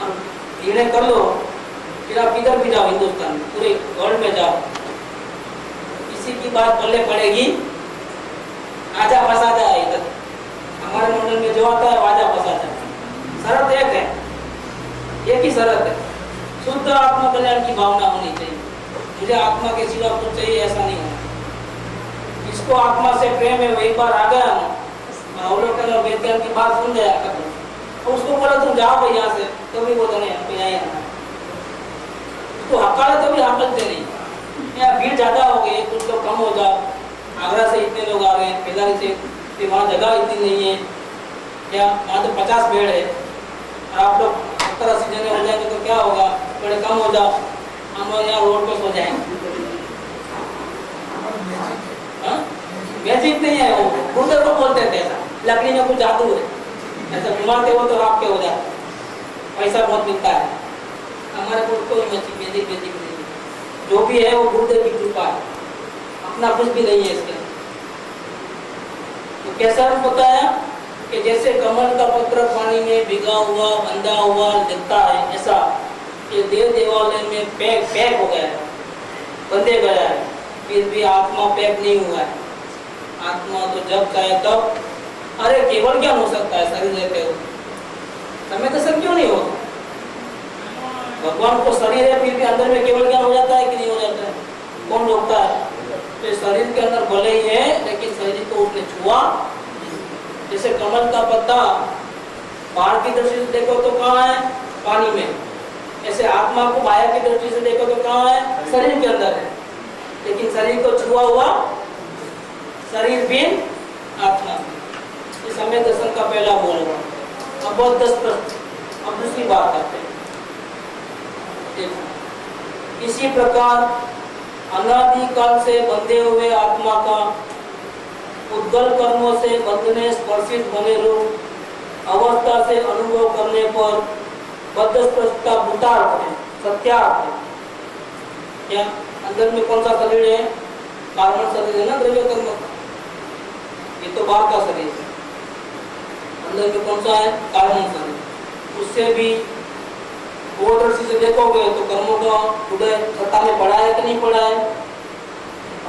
निर्णय कर लो, फिर आप किधर भी जाओ, हिंदुस्तान में, पूरे वर्ल्ड में जाओ, किसी की बात पल्ले पड़ेगी, आजा फंसा जाए। इधर हमारे मंडल में जो आता है आजा फंसा जाए। शर्त एक है, एक ही शर्त है, शुद्ध आत्मा कल्याण की भावना होनी चाहिए। मुझे आत्मा के सिवा कुछ चाहिए ऐसा नहीं होना। इसको आत्मा से प्रेम है, वो एक बार आ गया ना, अवलोकन और वेदांत की बात सुन गया, तो उसको बोला तुम जाओ भाई यहाँ से, तो भी बोलते नहीं हमको यहाँ आना। उसको हकाला तो भी हाकलते नहीं, यहाँ भीड़ ज्यादा हो गई, कुछ तो कम हो जाओ। आगरा से इतने लोग आ गए, बेदारी से, वहाँ जगह इतनी नहीं है, क्या वहाँ तो 50 बेड है, और आप लोग 70-80 जने हो जाएंगे तो क्या होगा, थोड़े कम हो जाओ, हम यहाँ रोड पे सो जाएंगे। मैजिक नहीं है वो, गुरुदेव को बोलते थे ऐसा, लकड़ी में कुछ जादू है, ऐसा घुमाते हो तो आपके हो जाए, पैसा बहुत मिलता है। हमारे को कोई मैजिक नहीं, जो भी है वो गुरुदेव की कृपा है, अपना कुछ भी नहीं है इसके। तो कैसा होता है कि जैसे कमल का पत्र पानी में भिगा हुआ, बंधा हुआ दिखता है, ऐसा ये देव देवालय में पैक हो गया है, बंधे गया है, फिर भी आत्मा पैक नहीं हुआ है। आत्मा तो जब चाहे तब, अरे केवल ज्ञान हो सकता है शरीर रहते हो, समय तो सब क्यों नहीं होगा? भगवान को शरीर है, फिर भी अंदर में केवल ज्ञान हो जाता है कि नहीं हो जाता है? कौन रोकता है? तो शरीर के अंदर भले ही है, लेकिन शरीर को उसने छुआ। जैसे कमल का पत्ता बाहर की दृष्टि से देखो तो कहाँ है? पानी में। ऐसे आत्मा को बाहर की दृष्टि से देखो तो कहाँ है? शरीर के अंदर है, लेकिन शरीर को छुआ हुआ शरीर भी आत्मा। इस समय दर्शन का पहला बोल हुआ। अब बहुत 10 प्रश्न। अब दूसरी बात करते हैं। इसी प्रकार अनादिकाल से बंधे हुए आत्मा का उद्गल कर्मों से बंधने स्पर्शित बने रूप अवस्था से अनुभव करने पर बद्धस्पृष्ट का भूतार्थ है, सत्यार्थ है। क्या अंदर में कौन सा शरीर है? कार्बन शरीर है ना, द्रव्य कर्म। ये तो बाहर का शरीर है, अंदर में कौन सा है? कार्बन शरीर। उससे भी वो दृष्टि से देखोगे तो कर्मों का उदय सत्ता में पड़ा है कि नहीं पड़ा है?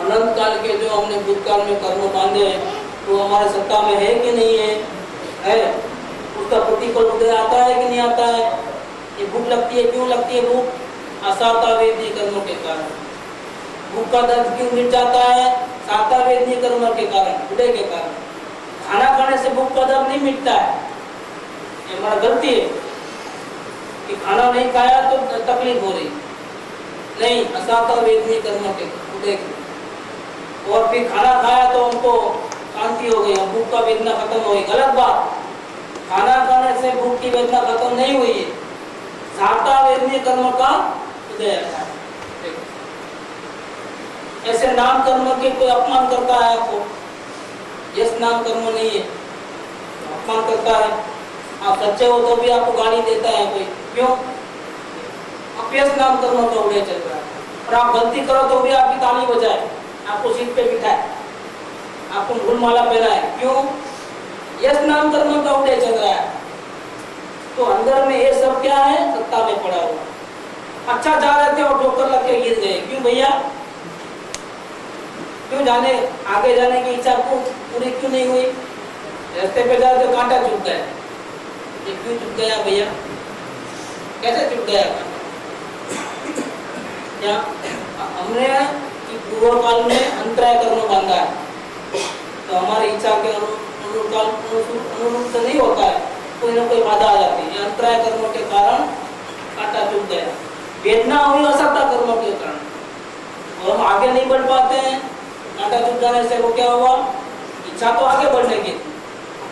अनंत काल के जो हमने भूतकाल में कर्म बांधे तो हमारे सत्ता में है कि नहीं है? है। उसका प्रतिकूल उदय आता है कि नहीं आता है? ये भूख लगती है, क्यों लगती है भूख? असाता वेदी कर्मों के कारण। भूख का दर्द क्यों मिट जाता है? साता वेदी कर्म के कारण, उदय के कारण। खाना खाने से भूख का दर्द नहीं मिटता है, ये हमारा गलती है कि खाना नहीं खाया तो तकलीफ हो रही नहीं, असाता वेदी कर्म के उदय के। और फिर खाना खाया तो हमको शांति हो गई, भूख का वेदना खत्म हो गई। गलत बात, खाना खाने से भूख की वेदना खत्म नहीं हुई है, साता वेदनीय कर्म का उदय है। ऐसे नाम कर्म के कोई अपमान करता है आपको, यस नाम कर्म नहीं है, अपमान करता है। आप सच्चे हो तो भी आपको गाली देता है कोई, क्यों? अपयस नाम कर्म का उदय चल रहा है। और आप गलती करो तो भी आपकी ताली बजाए, आपको सीट पे बिठाए, आपको फूलमाला पहनाए, क्यों? यस नाम कर्म का उदय चल रहा है। तो अंदर में ये सब क्या है? सत्ता में पड़ा हुआ। अच्छा जा रहे थे और ठोकर लग के गिर गए, क्यों भैया? क्यों जाने आगे जाने की इच्छा को पूरी क्यों नहीं हुई? रास्ते पे जाए तो कांटा चुभ गया, ये क्यों चुभ गया भैया, कैसे चुभ गया कांटा? क्या हमने पूर्व काल में अंतराय कर्म बांधा है, तो हमारी इच्छा के अनुरूप से नहीं होता है, कोई ना कोई बाधा आ जाती है। अंतराय कर्मों के कारण कांटा चुभ गया, वेदना हुई असत्ता कर्मों के कारण, और हम आगे नहीं बढ़ पाते हैं। कांटा चुभ जाने से वो क्या हुआ, इच्छा तो आगे बढ़ने की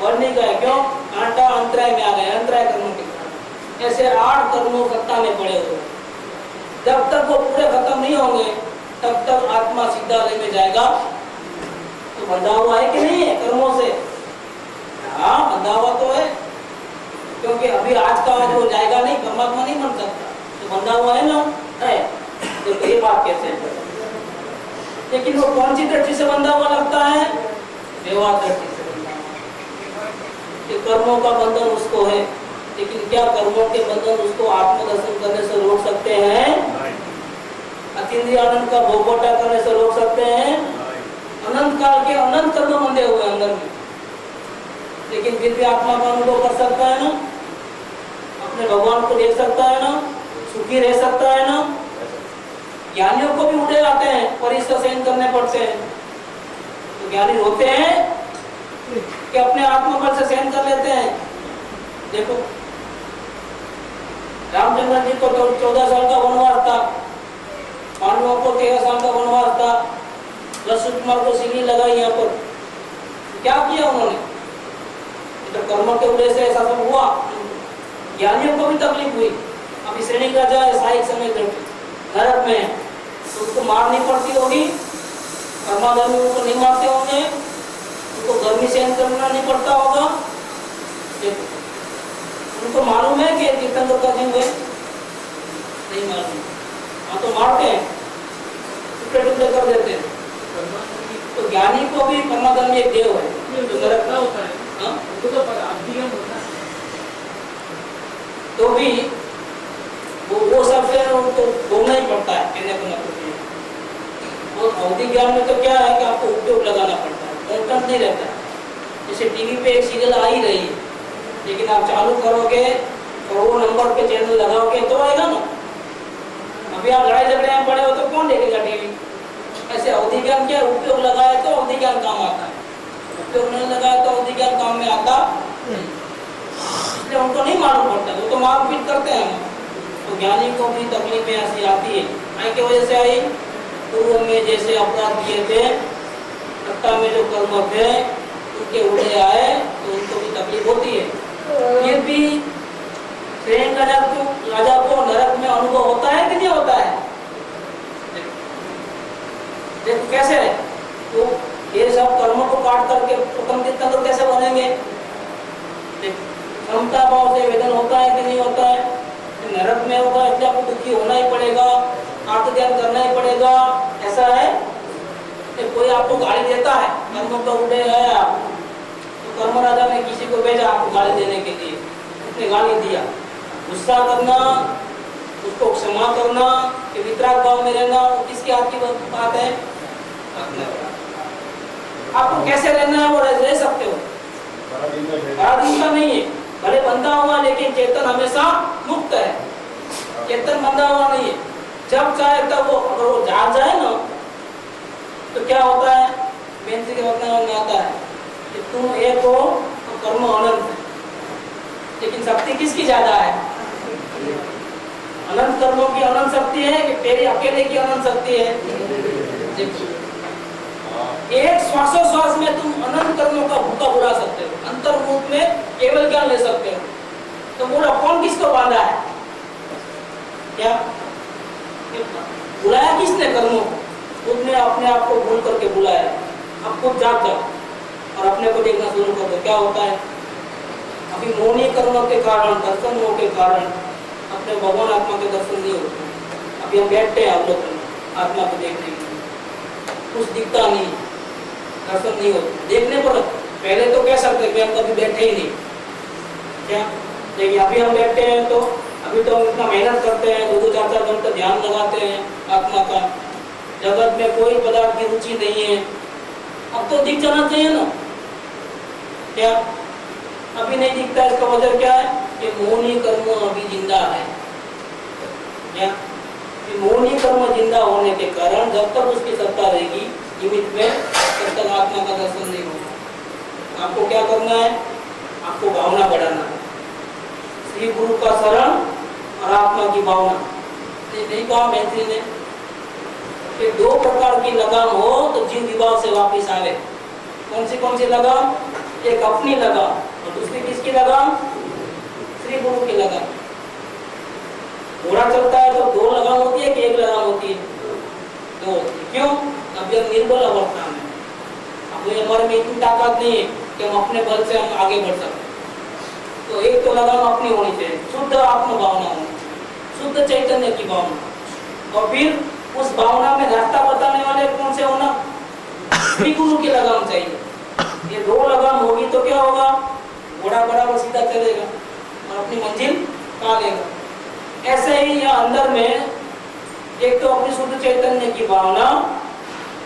बढ़ नहीं गया, क्यों? कांटा अंतराय में आ गया, अंतराय कर्मों के कारण। ऐसे 8 कर्मों सत्ता में पड़े हुए, जब तक वो पूरे खत्म नहीं होंगे तब तक आत्मा सिद्धालय में जाएगा। तो बंधा हुआ है कि नहीं है कर्मों से? हाँ, बंधा हुआ तो है, क्योंकि अभी आज का आज हो जाएगा नहीं, परमात्मा नहीं बन सकता, तो बंधा हुआ है ना, है। तो ये बात कैसे है? लेकिन वो कौन सी दृष्टि से बंधा हुआ लगता है? व्यवहार दृष्टि से बंधा हुआ। ये कर्मों का बंधन उसको है, लेकिन क्या कर्मों के बंधन उसको आत्मदर्शन करने से रोक सकते हैं? अतीन्द्रिय आनंद का भोगवटा करने से रोक सकते हैं? अनंत काल के अनंत कर्म बंधे हुए अंदर में, लेकिन फिर भी आत्मा का अनुभव कर सकता है ना, अपने भगवान को देख सकता है ना, सुखी रह सकता है ना। ज्ञानियों को भी उड़े आते हैं, परिश्रम सहन करने पड़ते हैं, तो ज्ञानी होते हैं कि अपने आत्मबल से सहन कर लेते हैं। देखो रामचंद्र जी को 14 साल का वनवास था, पांडवों को 13 साल का वनवास था, लक्ष्मण कुमार को सीढ़ी लगाई यहाँ पर, क्या किया उन्होंने? तो कर्म के वजह से ऐसा सब हुआ। ज्ञानियों को भी तकलीफ हुई। अभी श्रेणी राजा है साहिक समय नरक में, तो उसको मारनी पड़ती होगी, कर्माधर्मी उनको नहीं मारते होंगे, उनको गर्मी सहन करना नहीं पड़ता होगा। उनको मालूम है कि तीर्थंकर का जीव है? नहीं मालूम। हाँ, तो मारते हैं, टुकड़े टुकड़े कर देते हैं। तो ज्ञानी को भी परमाधर्मी एक देव है, तो नरक ना होता है। हाँ? तो भी वो सब फिर उनको बोलना ही पड़ता है, कहने को मतलब। वो भौतिक ज्ञान में तो क्या है कि आपको उपयोग लगाना पड़ता है, कंटेंट नहीं रहता है। जैसे टीवी पे एक सीरियल आ ही रही है, लेकिन आप चालू करोगे और वो नंबर पे चैनल लगाओगे तो आएगा ना। अभी आप लड़ाई झगड़े में पड़े हो तो कौन देखेगा टीवी? ऐसे अवधि ज्ञान क्या उपयोग लगाए तो अवधि ज्ञान काम आता है, उपयोग नहीं लगाया तो अवधि ज्ञान काम में आता, इसलिए उनको नहीं मालूम पड़ता, वो तो मारपीट करते हैं। तो ज्ञानी को भी तकलीफें ऐसी आती है, आई की वजह से आई, पूर्व में जैसे अपराध किए थे, सत्ता में जो कर्म थे उनके उड़े आए, तो उनको भी तकलीफ होती है। ये भी राजा को नरक में अनुभव होता है कि नहीं होता है? देखो कैसे है, तो ये सब कर्मों को काट करके प्रथम तीर्थंकर कैसे बनेंगे? क्षमता भाव से वेदन होता है कि नहीं होता है? नरक में होगा, इसलिए आपको दुखी होना ही पड़ेगा, आत्मज्ञान करना ही पड़ेगा, ऐसा है? कोई आपको गाली देता है, कर्मों का उड़े है आप, तो कर्म राजा ने किसी को भेजा आपको गाली देने के लिए, उसने गाली दिया, गुस्सा करना, उसको क्षमा करना, कि वितराग भाव में रहना, वो किसके हाथ की बात है? आपको कैसे रहना है वो रह सकते हो, पराधीन का नहीं है, भले बंधा हुआ लेकिन चेतन हमेशा मुक्त है, चेतन बंधा हुआ नहीं है। जब चाहे तब वो, अगर वो जाग जाए ना तो क्या होता है? बेंच के वर्णन में आता है कि तुम एक हो तो कर्म अनंत है, लेकिन शक्ति किसकी ज्यादा है? अनंत कर्मों की अनंत शक्ति है कि तेरी अकेले की अनंत शक्ति है? एक श्वासोश्वास में तुम अनंत कर्मों का भूखा बुला सकते हो, अंतर्मुख में केवल ज्ञान ले सकते हो। तो बोला कौन किसको बांधा है? क्या बुलाया किसने कर्मों को? खुद ने अपने आप को भूल करके बुलाया। अब खुद जाग जाओ और अपने को देखना शुरू कर दो, क्या होता है? अभी मौनी कर्मों के कारण, दर्शनों के कारण अपने भगवान आत्मा के दर्शन नहीं होते। अभी हम बैठते हैं आप लोग आत्मा को देखने के लिए, कुछ दिखता नहीं, दर्शन नहीं होते। देखने पर पहले तो कह सकते कि हम कभी बैठे ही नहीं, क्या? लेकिन अभी हम बैठते हैं तो अभी तो हम इतना मेहनत करते हैं, 2-2, 4-4 घंटे ध्यान लगाते हैं आत्मा का, जगत में कोई पदार्थ की रुचि नहीं है। अब तो दिख जाना चाहिए ना, क्या अभी नहीं दिखता है? इसका वजह क्या है? ये मोहनी कर्म अभी जिंदा है। क्या ये मोहनी कर्म जिंदा होने के कारण जब तक उसकी सत्ता रहेगी निमित्त में, तब तक आत्मा का दर्शन नहीं होगा। आपको क्या करना है? आपको भावना बढ़ाना है, श्री गुरु का शरण और आत्मा की भावना। नहीं कहा मैत्री ने कि दो प्रकार की लगाम हो तो जीव विभाव से वापिस आवे। कौन सी लगाम? एक अपनी लगाम और दूसरी किसकी लगाम? श्री गुरु की लगाम। घोड़ा चलता है तो दो लगाम होती है कि एक लगाम होती है? दो होती है। क्यों? अब जब निर्बल अवस्था में, अब हमारे में इतनी ताकत नहीं है कि हम अपने बल से हम आगे बढ़ सकते, तो एक तो लगाम अपनी होनी चाहिए, शुद्ध आत्म भावना होनी, शुद्ध चैतन्य की भावना। और फिर उस भावना में रास्ता बताने वाले कौन से होना? श्री गुरु की लगाम चाहिए। ये दो लगाम होगी तो क्या होगा? घोड़ा बराबर सीधा चलेगा और अपनी मंजिल पा लेगा। ऐसे ही यहाँ अंदर में एक तो अपनी शुद्ध चैतन्य की भावना,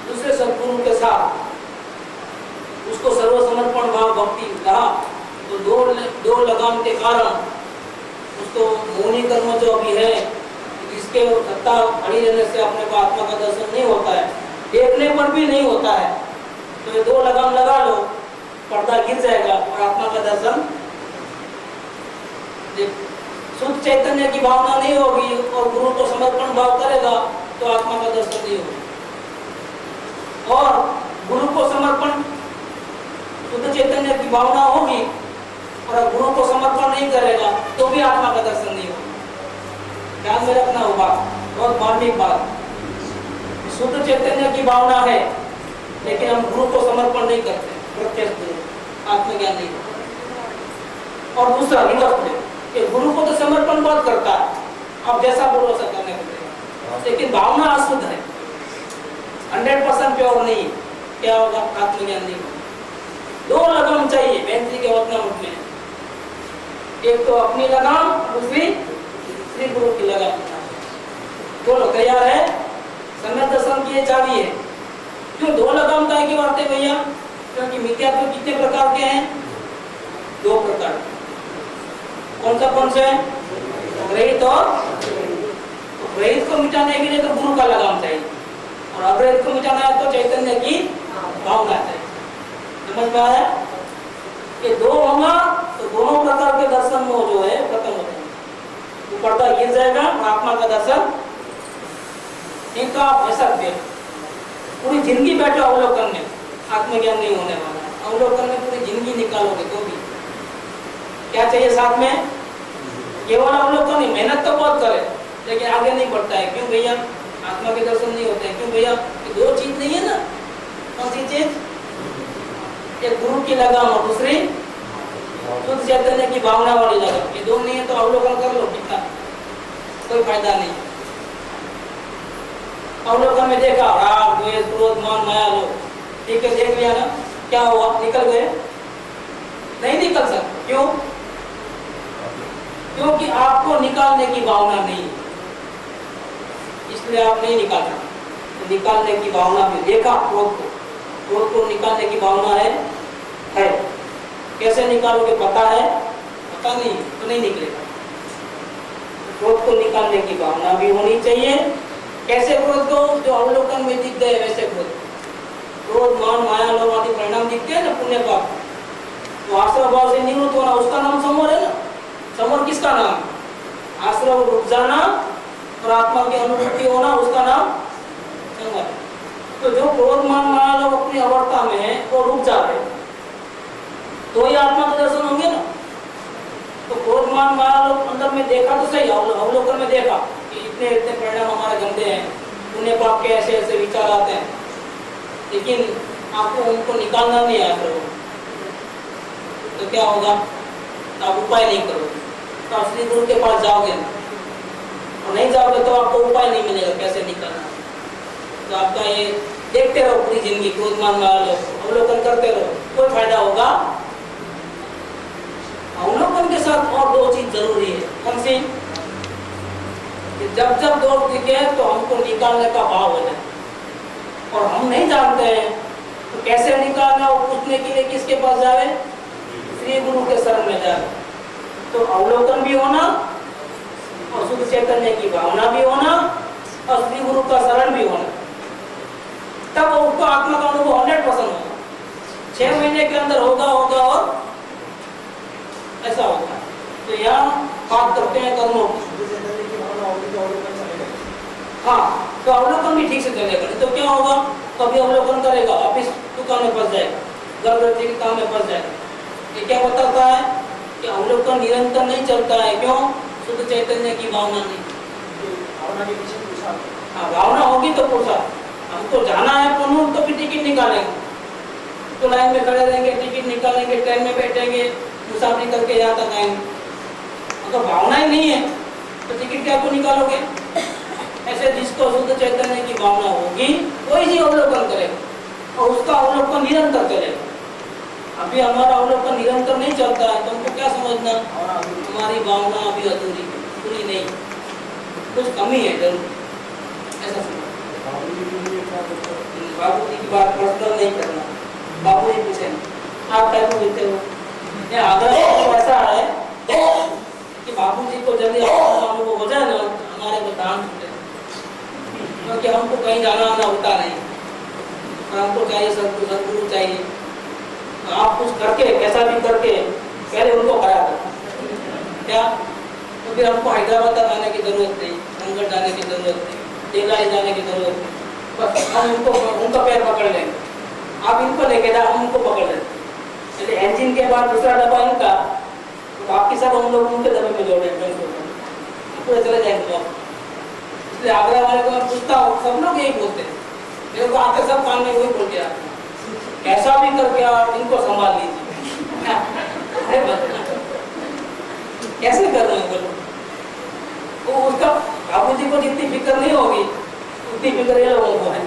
दूसरे सद्गुरु के साथ उसको सर्वसमर्पण भाव भक्ति रहा, तो दो लगाम के कारण उसको मोहनी कर्म जो अभी है, जिसके सत्ता खड़ी रहने से अपने को आत्मा का दर्शन नहीं होता है, देखने पर भी नहीं होता है, तो ये दो लगाम लगा लो, पर्दा गिर जाएगा और आत्मा का दर्शन। शुद्ध चैतन्य की भावना नहीं होगी और गुरु को समर्पण भाव करेगा तो आत्मा का दर्शन नहीं होगा। और गुरु को समर्पण, शुद्ध चैतन्य की भावना होगी और गुरु को समर्पण नहीं करेगा तो भी आत्मा का दर्शन नहीं होगा। ध्यान में रखना होगा, बहुत मार्मिक बात। शुद्ध चैतन्य की भावना है लेकिन हम गुरु को समर्पण नहीं करते, प्रत्यक्ष आत्मज्ञान नहीं होता। और दूसरा रिवर्स में, ये गुरु को तो समर्पण बहुत करता है, अब जैसा बोलो वैसा करने को पड़ेगा, लेकिन भावना अशुद्ध है, 100% प्योर नहीं, क्या होगा? आत्मज्ञान नहीं होगा। दो लगाम चाहिए मैत्री के वतनामृत में, एक तो अपनी लगाम, दूसरी श्री गुरु की लगाम। बोलो तैयार है? सम्यक दर्शन की ये चाबी है। क्यों दो लगाम का की बात है भैया? क्योंकि मिथ्यात्व कितने प्रकार के हैं? दो प्रकार। कौन से? रहित और रहित को मिटाने के लिए तो गुरु का लगाम चाहिए और अग्रहित को मिटाना है तो चैतन्य की भावना चाहिए। समझ में आया? ये दो होगा तो दोनों प्रकार के दर्शन में जो है खत्म हो जाएंगे, तो पर्दा गिर जाएगा और आत्मा का दर्शन। एक तो आप ऐसा पूरी जिंदगी बैठे अवलोकन में, आत्मज्ञान नहीं होने वाला। अवलोकन में पूरी जिंदगी निकालोगे तो भी क्या चाहिए साथ में? केवल अवलोकन ही, मेहनत तो बहुत करे लेकिन आगे नहीं बढ़ता है। क्यों भैया? आत्मा के दर्शन नहीं होते हैं। क्यों भैया? ये दो चीज नहीं है ना। कौन सी चीज? एक गुरु की लगाम और दूसरी शुद्ध चैतन्य की भावना वाली लगाम। ये दो नहीं है तो अवलोकन कर लो, कितना कोई फायदा नहीं। अवलोकन में देखा राग, द्वेष, क्रोध, मान, माया, लोभ, ठीक है, देख लिया ना, क्या हुआ? निकल गए? नहीं निकल सकते। क्यों? क्योंकि आपको निकालने की भावना नहीं, इसलिए आप नहीं निकाल सकते। तो निकालने की भावना भी देखा, क्रोध को निकालने की भावना है। कैसे निकालोगे? पता है? पता नहीं तो नहीं निकलेगा। क्रोध को निकालने की भावना भी होनी चाहिए। कैसे क्रोध को? जो अवलोकन में दिख गए वैसे क्रोध, मान, माया, लोभ आदि परिणाम दिखते हैं ना पुण्य पाप, तो आश्रव भाव से निवृत्त होना, उसका नाम समर है ना। समर किसका नाम? आश्रव रुक जाना और आत्मा की अनुभूति होना, उसका नाम समर। तो जो क्रोध, मान, माया, लोभ अपनी अवस्था में है वो रुक जाते तो ही आत्मा के दर्शन होंगे ना। तो क्रोध, मान, माया, लोभ अंदर में देखा तो सही, अवलोकन में देखा कि इतने इतने परिणाम हमारे गंदे हैं, पुण्य पाप के ऐसे ऐसे विचार आते हैं, लेकिन आपको उनको निकालना नहीं आया प्रभु, तो क्या होगा? तो आप उपाय नहीं करोगे, तो आप श्री गुरु के पास जाओगे ना, और नहीं जाओगे तो आपको उपाय नहीं मिलेगा कैसे निकालना। तो आपका ये देखते रहो पूरी जिंदगी, क्रोध, मान, माया, लोभ अवलोकन करते रहो, कोई फायदा होगा? अवलोकन के साथ और दो चीज जरूरी है। कौन सी? जब जब दोष दिखे तो हमको निकालने का भाव हो जाए, और हम नहीं जानते हैं तो कैसे निकालना, वो पूछने के लिए किसके पास जावे? श्री गुरु के शरण में जाए तो अवलोकन भी होना और शुद्ध चैतन्य की भावना भी होना और श्री गुरु का शरण भी होना, तब उसको आत्मा का अनुभव 100% होगा। 6 महीने के अंदर होगा और ऐसा होता है। तो यहाँ बात करते हैं कर्मों की। शुद्ध चैतन्य की भावना होगी तो अवलोकन चलेगा। हाँ, तो अवलोकन भी ठीक से चलेगा। नहीं तो क्या होगा, कभी अवलोकन करेगा ऑफिस दुकान में फंस जाएगा, घर गृहस्थी के काम में फंस जाएगा। ये क्या बताता है कि अवलोकन निरंतर नहीं चलता है। क्यों? शुद्ध चैतन्य की भावना नहीं। भावना के पीछे पूछा। हाँ, भावना होगी तो पूछा। हमको जाना है पुनः तो फिर टिकट निकालेंगे, तो लाइन में खड़े रहेंगे, टिकट निकालेंगे, ट्रेन में बैठेंगे, मुसाफरी करके यहाँ तक आएंगे। अगर भावना ही नहीं है तो टिकट क्या को निकालोगे? ऐसे जिसको शुद्ध चैतन्य की भावना होगी वही जी अवलोकन करेगा और उसका अवलोकन निरंतर चलेगा। अभी हमारा अवलोकन निरंतर नहीं चलता है तो हमको क्या समझना, हमारी भावना अभी अधूरी, पूरी नहीं, कुछ कमी है जरूर, ऐसा समझना। बाबू जी की बात पर्सनल नहीं करना, बाबू जी पूछे आप क्या बोलते हो। ये आग्रह तो ऐसा है कि बाबू जी को जल्दी अनुभव हो जाए ना, हमारे को दान छूटे, क्योंकि हमको कहीं जाना आना होता नहीं और हमको चाहिए सदगुरु चाहिए। तो आप कुछ करके कैसा भी करके पहले उनको करा दो क्या, तो फिर हमको हैदराबाद तक आने की जरूरत नहीं, रंगगढ़ जाने की जरूरत नहीं, तेलाई जाने की जरूरत नहीं। बस हम उनका पैर पकड़ लेंगे, आप इनको लेके जाओ, हम उनको पकड़ लेंगे। चलिए इंजन के बाद दूसरा डब्बा इनका, तो बाकी सब हम लोग उनके डब्बे में जोड़ेंगे, पूरे चले जाएंगे। इसलिए आगरा वाले को मैं पूछता हूँ, सब लोग यही बोलते हैं, मेरे को आते सब काम में वही बोल दिया, कैसा भी करके आप इनको संभाल लीजिए। कैसे कर रहे हैं बोलो, वो उसका बाबू जी को जितनी फिक्र नहीं होगी उतनी फिक्र ये लोगों को है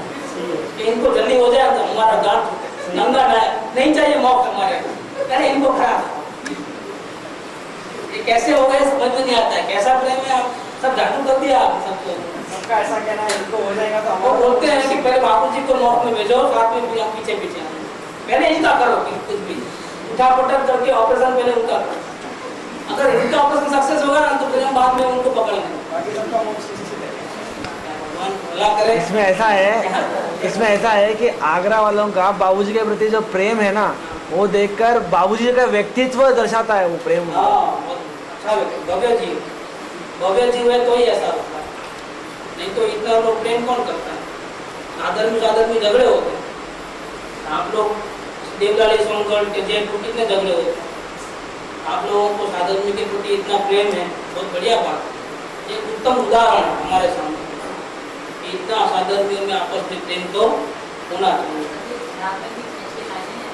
कि इनको जल्दी हो जाए तो हमारा गांठ छूटे, नंगा नहीं चाहिए मौका हमारे, अरे इनको खराब ये कैसे हो गए समझ में नहीं आता है। कैसा प्रेम है, आप सब जादू कर दिया आप सबको। सबका ऐसा कहना है इनको हो जाएगा तो वो बोलते हैं कि पहले बाबू जी को नॉर्थ में भेजो, साथ में भी आप पीछे पीछे आए, पहले इनका करो कुछ भी उठा पटक करके ऑपरेशन पहले उनका करो। अगर इनका ऑपरेशन सक्सेस होगा ना तो फिर हम बाद में उनको पकड़ लेंगे। बाकी सबका मोक्ष निश्चित है। भगवान भला करे। इसमें ऐसा है कि आगरा वालों का बाबूजी के प्रति जो प्रेम है ना, वो देखकर बाबूजी का व्यक्तित्व दर्शाता है वो प्रेम। हाँ, अच्छा भव्य जीव, भव्य जीव है तो ही ऐसा होता है, नहीं तो इतना लोग प्रेम कौन करता है। आदमी झगड़े होते हैं, आप लोग देवलाली सोनगढ़ के जयपुर कितने झगड़े होते हैं, आप लोगों को साधर्मी के प्रति इतना प्रेम है, बहुत बढ़िया बात है। एक उत्तम उदाहरण है हमारे सामने, इतना साधर्मियों में आपस में प्रेम तो होना चाहिए।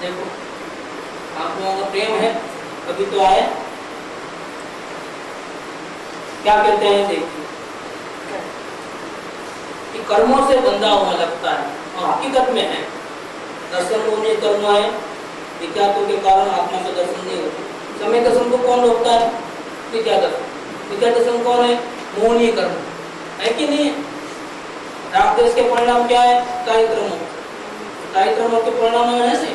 देखो आप लोगों का प्रेम है अभी तो आए, क्या कहते हैं देखिए कि कर्मों से बंधा हुआ लगता है और हकीकत में है। दर्शन होने कर्म है, विख्यातों के कारण आत्मा का दर्शन नहीं होता। समय दर्शन को कौन रोकता है? विख्या दर्शन। विख्या दर्शन कौन है? मोहनीय कर्म है कि नहीं? रागदेश के परिणाम क्या है? कायिक कर्म। कायिक कर्म के परिणाम है ऐसे,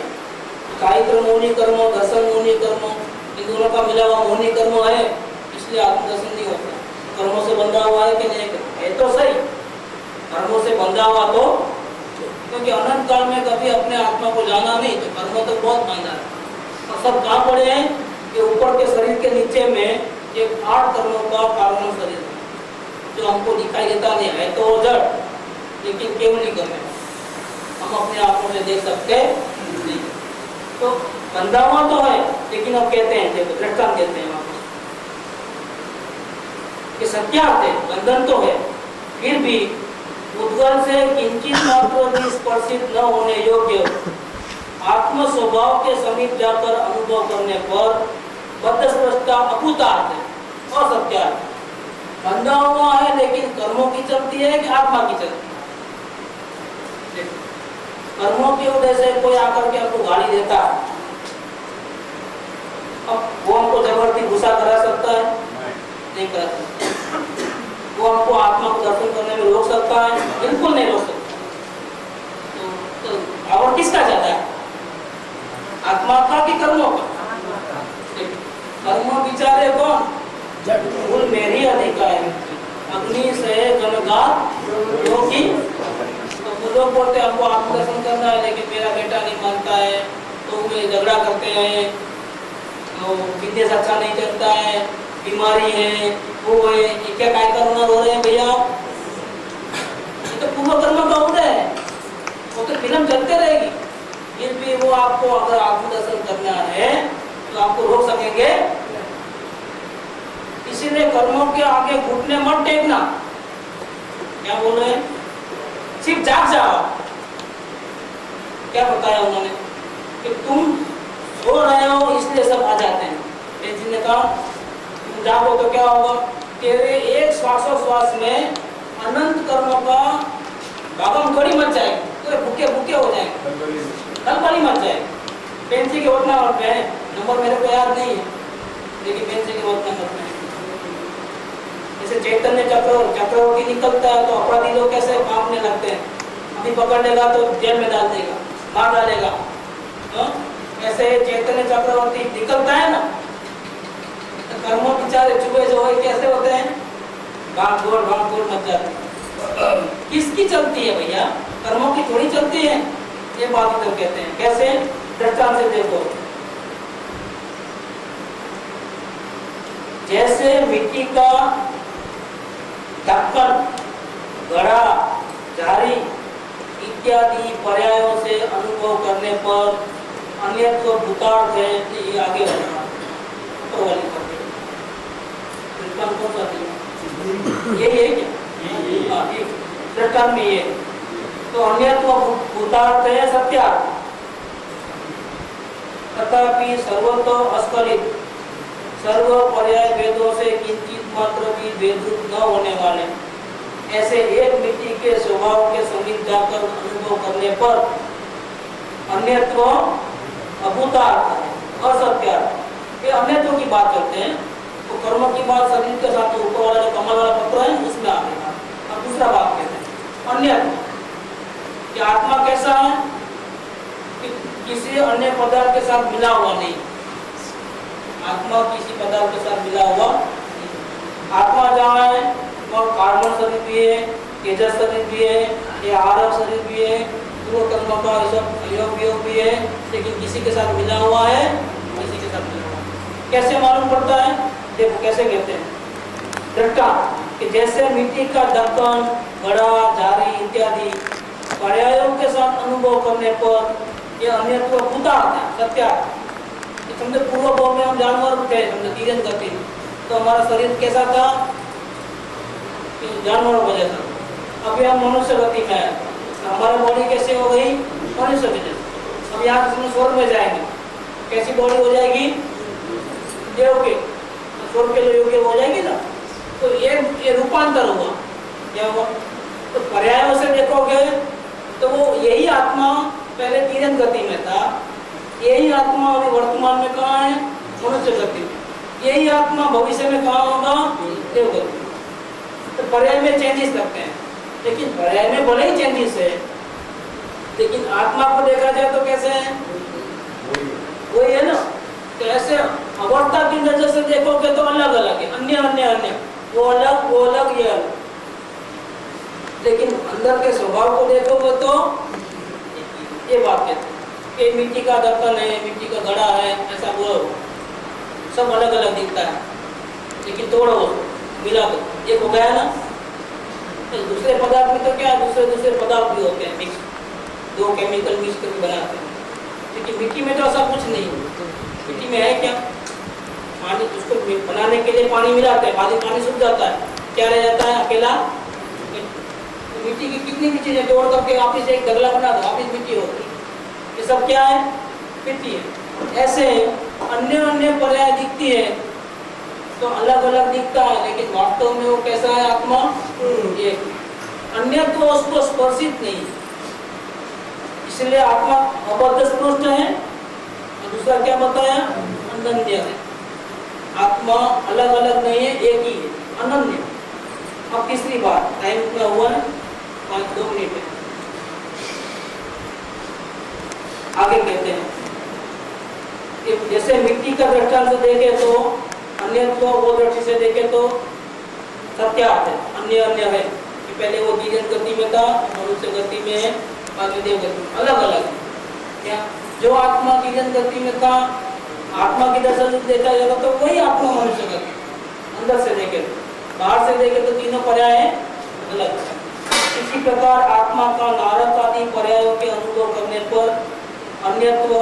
कायिक कर्म मोहनीय कर्म, दर्शन मोहनीय कर्म, इन दोनों का मिला हुआ मोहनीय कर्म है, इसलिए आत्मदर्शन नहीं होता। कर्मों से बंधा हुआ है कि नहीं? है तो सही, कर्मों से बंधा हुआ तो, क्योंकि अनंत काल में कभी अपने आत्मा को जाना नहीं, तो कर्मों तक बहुत बांधा है। और सब कहाँ पड़े हैं कि ऊपर के शरीर के नीचे में एक 8 कर्मों का कारण शरीर है, जो हमको दिखाई देता नहीं है, तो जड़, लेकिन केवल कर्म है, हम अपने आंखों से देख सकते नहीं। तो बंधा हुआ तो है, लेकिन अब कहते हैं देखो दृष्टांत देते हैं वापस कि सत्यार्थ है, बंधन तो है, फिर भी उद्गल से किंचित मात्र भी स्पर्शित न होने योग्य आत्म स्वभाव के समीप जाकर अनुभव करने पर बद्ध स्पष्टता अभूतार्थ है और सत्यार्थ। बंधा हुआ है लेकिन कर्मों की चलती है कि आत्मा की चलती है? कर्मों की वजह से कोई आकर के हमको गाली देता है, अब वो हमको जबरदस्ती गुस्सा करा सकता है? नहीं करा सकता। वो हमको आत्मा को दर्शन करने में रोक सकता है? बिल्कुल नहीं रोक सकता। तो और किसका ज्यादा है, आत्मा का कि कर्मों का? लोग बोलते हैं हमको आत्मदर्शन करना है, लेकिन मेरा बेटा नहीं मानता है, तो वे झगड़ा करते हैं, तो बिजनेस अच्छा नहीं चलता है, बीमारी है, वो है, ये क्या काय करना रो रहे हैं भैया? ये तो पूर्व कर्म का उदय है, वो तो फिल्म चलते रहेगी। फिर भी वो आपको अगर आत्मदर्शन करना है तो आपको रोक सकेंगे। इसीलिए कर्मों के आगे घुटने मत टेकना। क्या बोल रहे हैं? सिर्फ जाग जाओ। क्या बताया उन्होंने कि तुम सो रहे हो इसलिए सब आ जाते हैं। पेंसिल ने कहा तुम जागो तो क्या होगा? तेरे एक श्वासोश्वास में अनंत कर्मों का भागम थोड़ी मच जाएगी, तो भूखे भूखे हो जाएंगे, कलकली मच जाएगी। पेंसिल के उठना मत में नंबर मेरे को याद नहीं है, लेकिन पेंसिल के उठना मत में जैसे चैतन्य चक्रवर्ती निकलता है तो अपराधी लोग कैसे कांपने लगते हैं, अभी पकड़ लेगा तो जेल में डाल देगा, मार डालेगा। ऐसे चैतन्य चक्रवर्ती निकलता है ना, तो कर्मों बेचारे चुभे जो है कैसे होते हैं, भाग दौड़ मच जाते हैं। किसकी चलती है भैया? कर्मों की थोड़ी चलती है। ये बात इधर कहते हैं। कैसे? दृष्टांत से देखो। जैसे मिट्टी का ढक्कन, घड़ा, झारी इत्यादि पर्यायों से अनुभव करने पर अन्यत्व भूतार्थ है, ये आगे होगा ऊपर वाली पढ़ते दृष्टांत कौन सा दिया? यही है क्या? दृष्टांत में ये तो अन्यत्व भूतार्थ है सत्यार्थ। तथापि सर्वतो अस्खलित सर्व पर्याय वेदों से किंचित मात्र भी भेदरूप न होने वाले ऐसे एक मिट्टी के स्वभाव के समीप जाकर अनुभव करने पर अन्यत्व अभूतार्थ है, असत्यार्थ। ये अन्यत्व की बात करते हैं तो कर्म की बात शरीर के साथ ऊपर वाला जो कमल वाला पत्र है उसमें आ गया। अब दूसरा बात कहते हैं अन्यत्व कि आत्मा कैसा है कि किसी अन्य पदार्थ के साथ मिला हुआ नहीं। आत्मा किसी पदार्थ के साथ मिला हुआ नहीं। आत्मा जहाँ है वह कार्बन शरीर भी है, तेजस शरीर भी है, ये आरव शरीर भी है, पूर्व कर्म का सब योग भी है, लेकिन किसी के साथ मिला हुआ है, किसी के साथ मिला हुआ है। कैसे मालूम पड़ता है? देखो कैसे कहते हैं दृष्टा कि जैसे मिट्टी का ढक्कन, घड़ा, झारी इत्यादि पर्यायों के साथ अनुभव करने पर ये अन्यत्व भूतार्थ है, सत्यार्थ। समझे पूर्व भाव में हम जानवर थे, समझे तीरन गति, तो हमारा शरीर कैसा था? जानवरों का जैसा। अभी हम मनुष्य गति में है, हमारी बॉडी कैसे हो गई? मनुष्य की जैसे। अब यहाँ से स्वर्ग में जाएंगे, कैसी बॉडी हो जाएगी? देव के, स्वर्ग के लिए योग्य हो जाएगी ना। तो ये रूपांतर हुआ। क्या हुआ? तो पर्यायों से देखोगे तो वो यही आत्मा पहले तीरन गति में था, यही आत्मा अभी वर्तमान में कहाँ है? मनुष्य गति में। यही आत्मा भविष्य में कहाँ होगा? देव गति। तो पर्याय में चेंजेस लगते हैं, लेकिन पर्याय में भले ही चेंजेस है, लेकिन आत्मा को देखा जाए तो कैसे है? वही है ना। तो ऐसे अवस्था की नजर से देखोगे तो अलग अलग है, अन्य अन्य अन्य, वो अलग ये अलग। लेकिन अंदर के स्वभाव को देखोगे तो ये बात कहते हैं कि मिट्टी का ढक्कन है, मिट्टी का घड़ा है, ऐसा वो सब अलग अलग दिखता है, लेकिन तोड़ो मिला दो एक हो गया ना। तो दूसरे पदार्थ में तो क्या दूसरे पदार्थ भी होते हैं मिक्स, दो केमिकल मिक्स करके बनाते हैं, लेकिन मिट्टी में तो ऐसा कुछ नहीं। मिट्टी में है क्या? पानी, उसको बनाने के लिए पानी मिलाते हैं, पानी सूख जाता है, क्या रह जाता है? अकेला। तो मिट्टी की कितनी भी चीजें तोड़ करके वापिस एक ढगला बना दो, वापिस मिट्टी होती है। ये सब क्या है? मिट्टी है। ऐसे अन्य अन्य पर्याय दिखती है तो अलग अलग दिखता है, लेकिन वास्तव में वो कैसा है? आत्मा एक। अन्य तो उसको स्पर्शित नहीं, इसलिए आत्मा अबद्ध स्पष्ट है। और दूसरा क्या बताया? अनन्य है। आत्मा अलग अलग नहीं है, एक ही है, अनन्य। अब तीसरी बात, टाइम इतना हुआ है, 5-2 मिनट है। आगे कहते हैं कि जैसे मिट्टी का दृष्टांत से देखे तो अन्य को वो दृष्टि से देखे तो सत्यार्थ है, अन्य अन्य है। कि पहले वो धीरज गति में था, मनुष्य गति में है, बाद में देव गति में, अलग अलग है क्या? जो आत्मा धीरज गति में था, आत्मा की दशा से देखा जाता तो वही आत्मा मनुष्य गति, अंदर से देखे, बाहर से देखे तो तीनों पर्याय अलग। इसी प्रकार आत्मा का नारक आदि पर्यायों के अनुभव करने पर अन्यत्व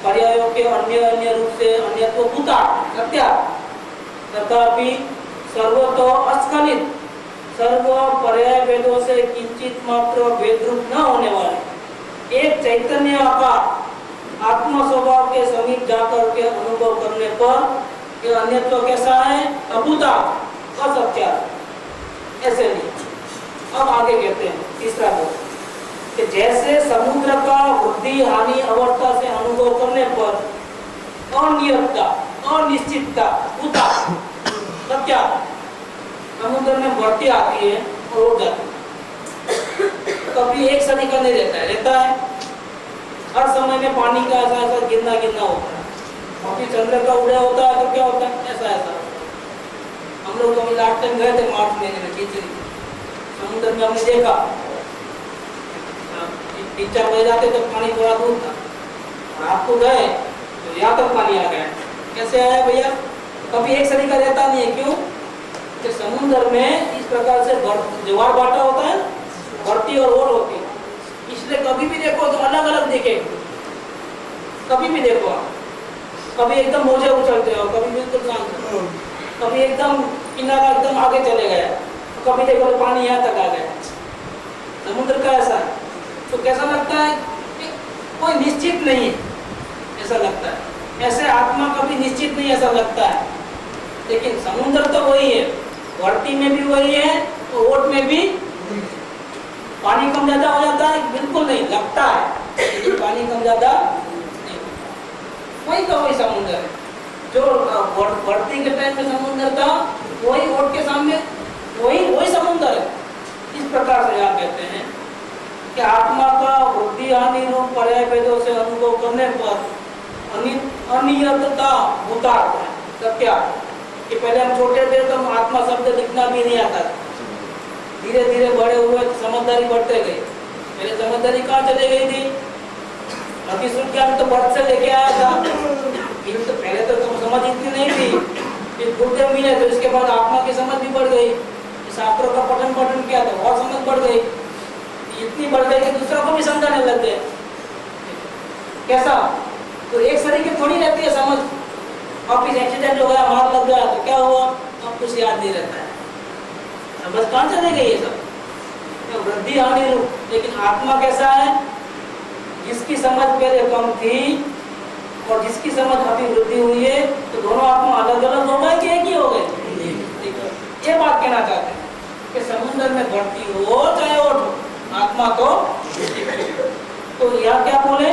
पर्यायों के अन्य अन्य रूप से अन्यत्व भूता सत्या, तथापि सर्वतो अस्खलित सर्व पर्याय भेदों से किंचित मात्र भेद रूप न होने वाले एक चैतन्य आकार आत्मा स्वभाव के समीप जाकर के अनुभव करने पर यह अन्यत्व कैसा है? अभूता असत्या, ऐसे नहीं। अब आगे कहते हैं तीसरा बोल कि जैसे समुद्र का वृद्धि हानि अवस्था से अनुभव करने पर अनियतता अनिश्चितता भूता सत्या, समुद्र में बढ़ती आती है और उड़ जाती है, कभी एक सदी का नहीं रहता है, हर समय में पानी का ऐसा ऐसा गिरना होता है। कभी चंद्र का उदय होता है तो क्या होता है? ऐसा हम लोग कभी लास्ट टाइम गए थे मार्च महीने में खींचड़ी, समुद्र में हमने देखा 3-4 बजे जाते तो पानी थोड़ा दूर था, और आपको गए तो यहाँ तक पानी आ गया। कैसे आया भैया? कभी एक सदी का रहता नहीं है। क्यों? कि समुद्र में इस प्रकार से ज्वार भाटा होता है, बढ़ती और ओर होती है, इसलिए कभी भी देखो तो अलग अलग दिखे। कभी भी देखो आप, कभी एकदम मोजे उछलते हो, कभी बिल्कुल शांत, कभी एकदम किनारा एकदम आगे चले गया, कभी देखो तो पानी यहाँ तक आ गया। समुद्र का ऐसा है, तो कैसा लगता है कि कोई निश्चित नहीं है, ऐसा लगता है। ऐसे आत्मा कभी निश्चित नहीं, ऐसा लगता है। लेकिन समुद्र तो वही है, वर्ती में भी वही है, और ओट में भी। पानी कम ज्यादा हो जाता है? बिल्कुल नहीं, लगता है, लेकिन पानी कम ज्यादा नहीं। वही का वही समुद्र है। जो बढ़ती के टाइम में समुद्र था, वही ओट के सामने वही समुद्र है। इस प्रकार से आप कहते हैं कि आत्मा का वृद्धि हानि रूप पर्याय भेदों से अनुभव करने पर अनियतता भूतार्थ है। तब क्या कि पहले हम छोटे थे तो हम आत्मा शब्द लिखना भी नहीं आता था, धीरे धीरे बड़े हुए तो समझदारी बढ़ते गई। पहले समझदारी कहाँ चले गई थी? अतिश्रुत ज्ञान तो बढ़ से लेके आया था, तो पहले तो समझ इतनी नहीं थी, फिर गुरुदेव मिले तो इसके बाद आत्मा की समझ भी बढ़ गई, शास्त्रों का पठन किया तो और समझ बढ़ गई, इतनी बढ़ गई कि दूसरों को भी समझाने लग गए। कैसा? तो एक शरीर की थोड़ी रहती है समझ। ऑफिस एक्सीडेंट हो गया, मार लग गया तो क्या हुआ? अब कुछ याद नहीं रहता है, समझ कहाँ चले गई ये सब? तो वृद्धि हानि रूप। लेकिन आत्मा कैसा है? जिसकी समझ पहले कम थी और जिसकी समझ अभी वृद्धि हुई है, तो दोनों आत्मा अलग अलग हो गए कि एक ही हो गए? ये बात कहना चाहते हैं कि समुद्र में बढ़ती हो चाहे ओट हो, आत्मा तो यहाँ क्या बोले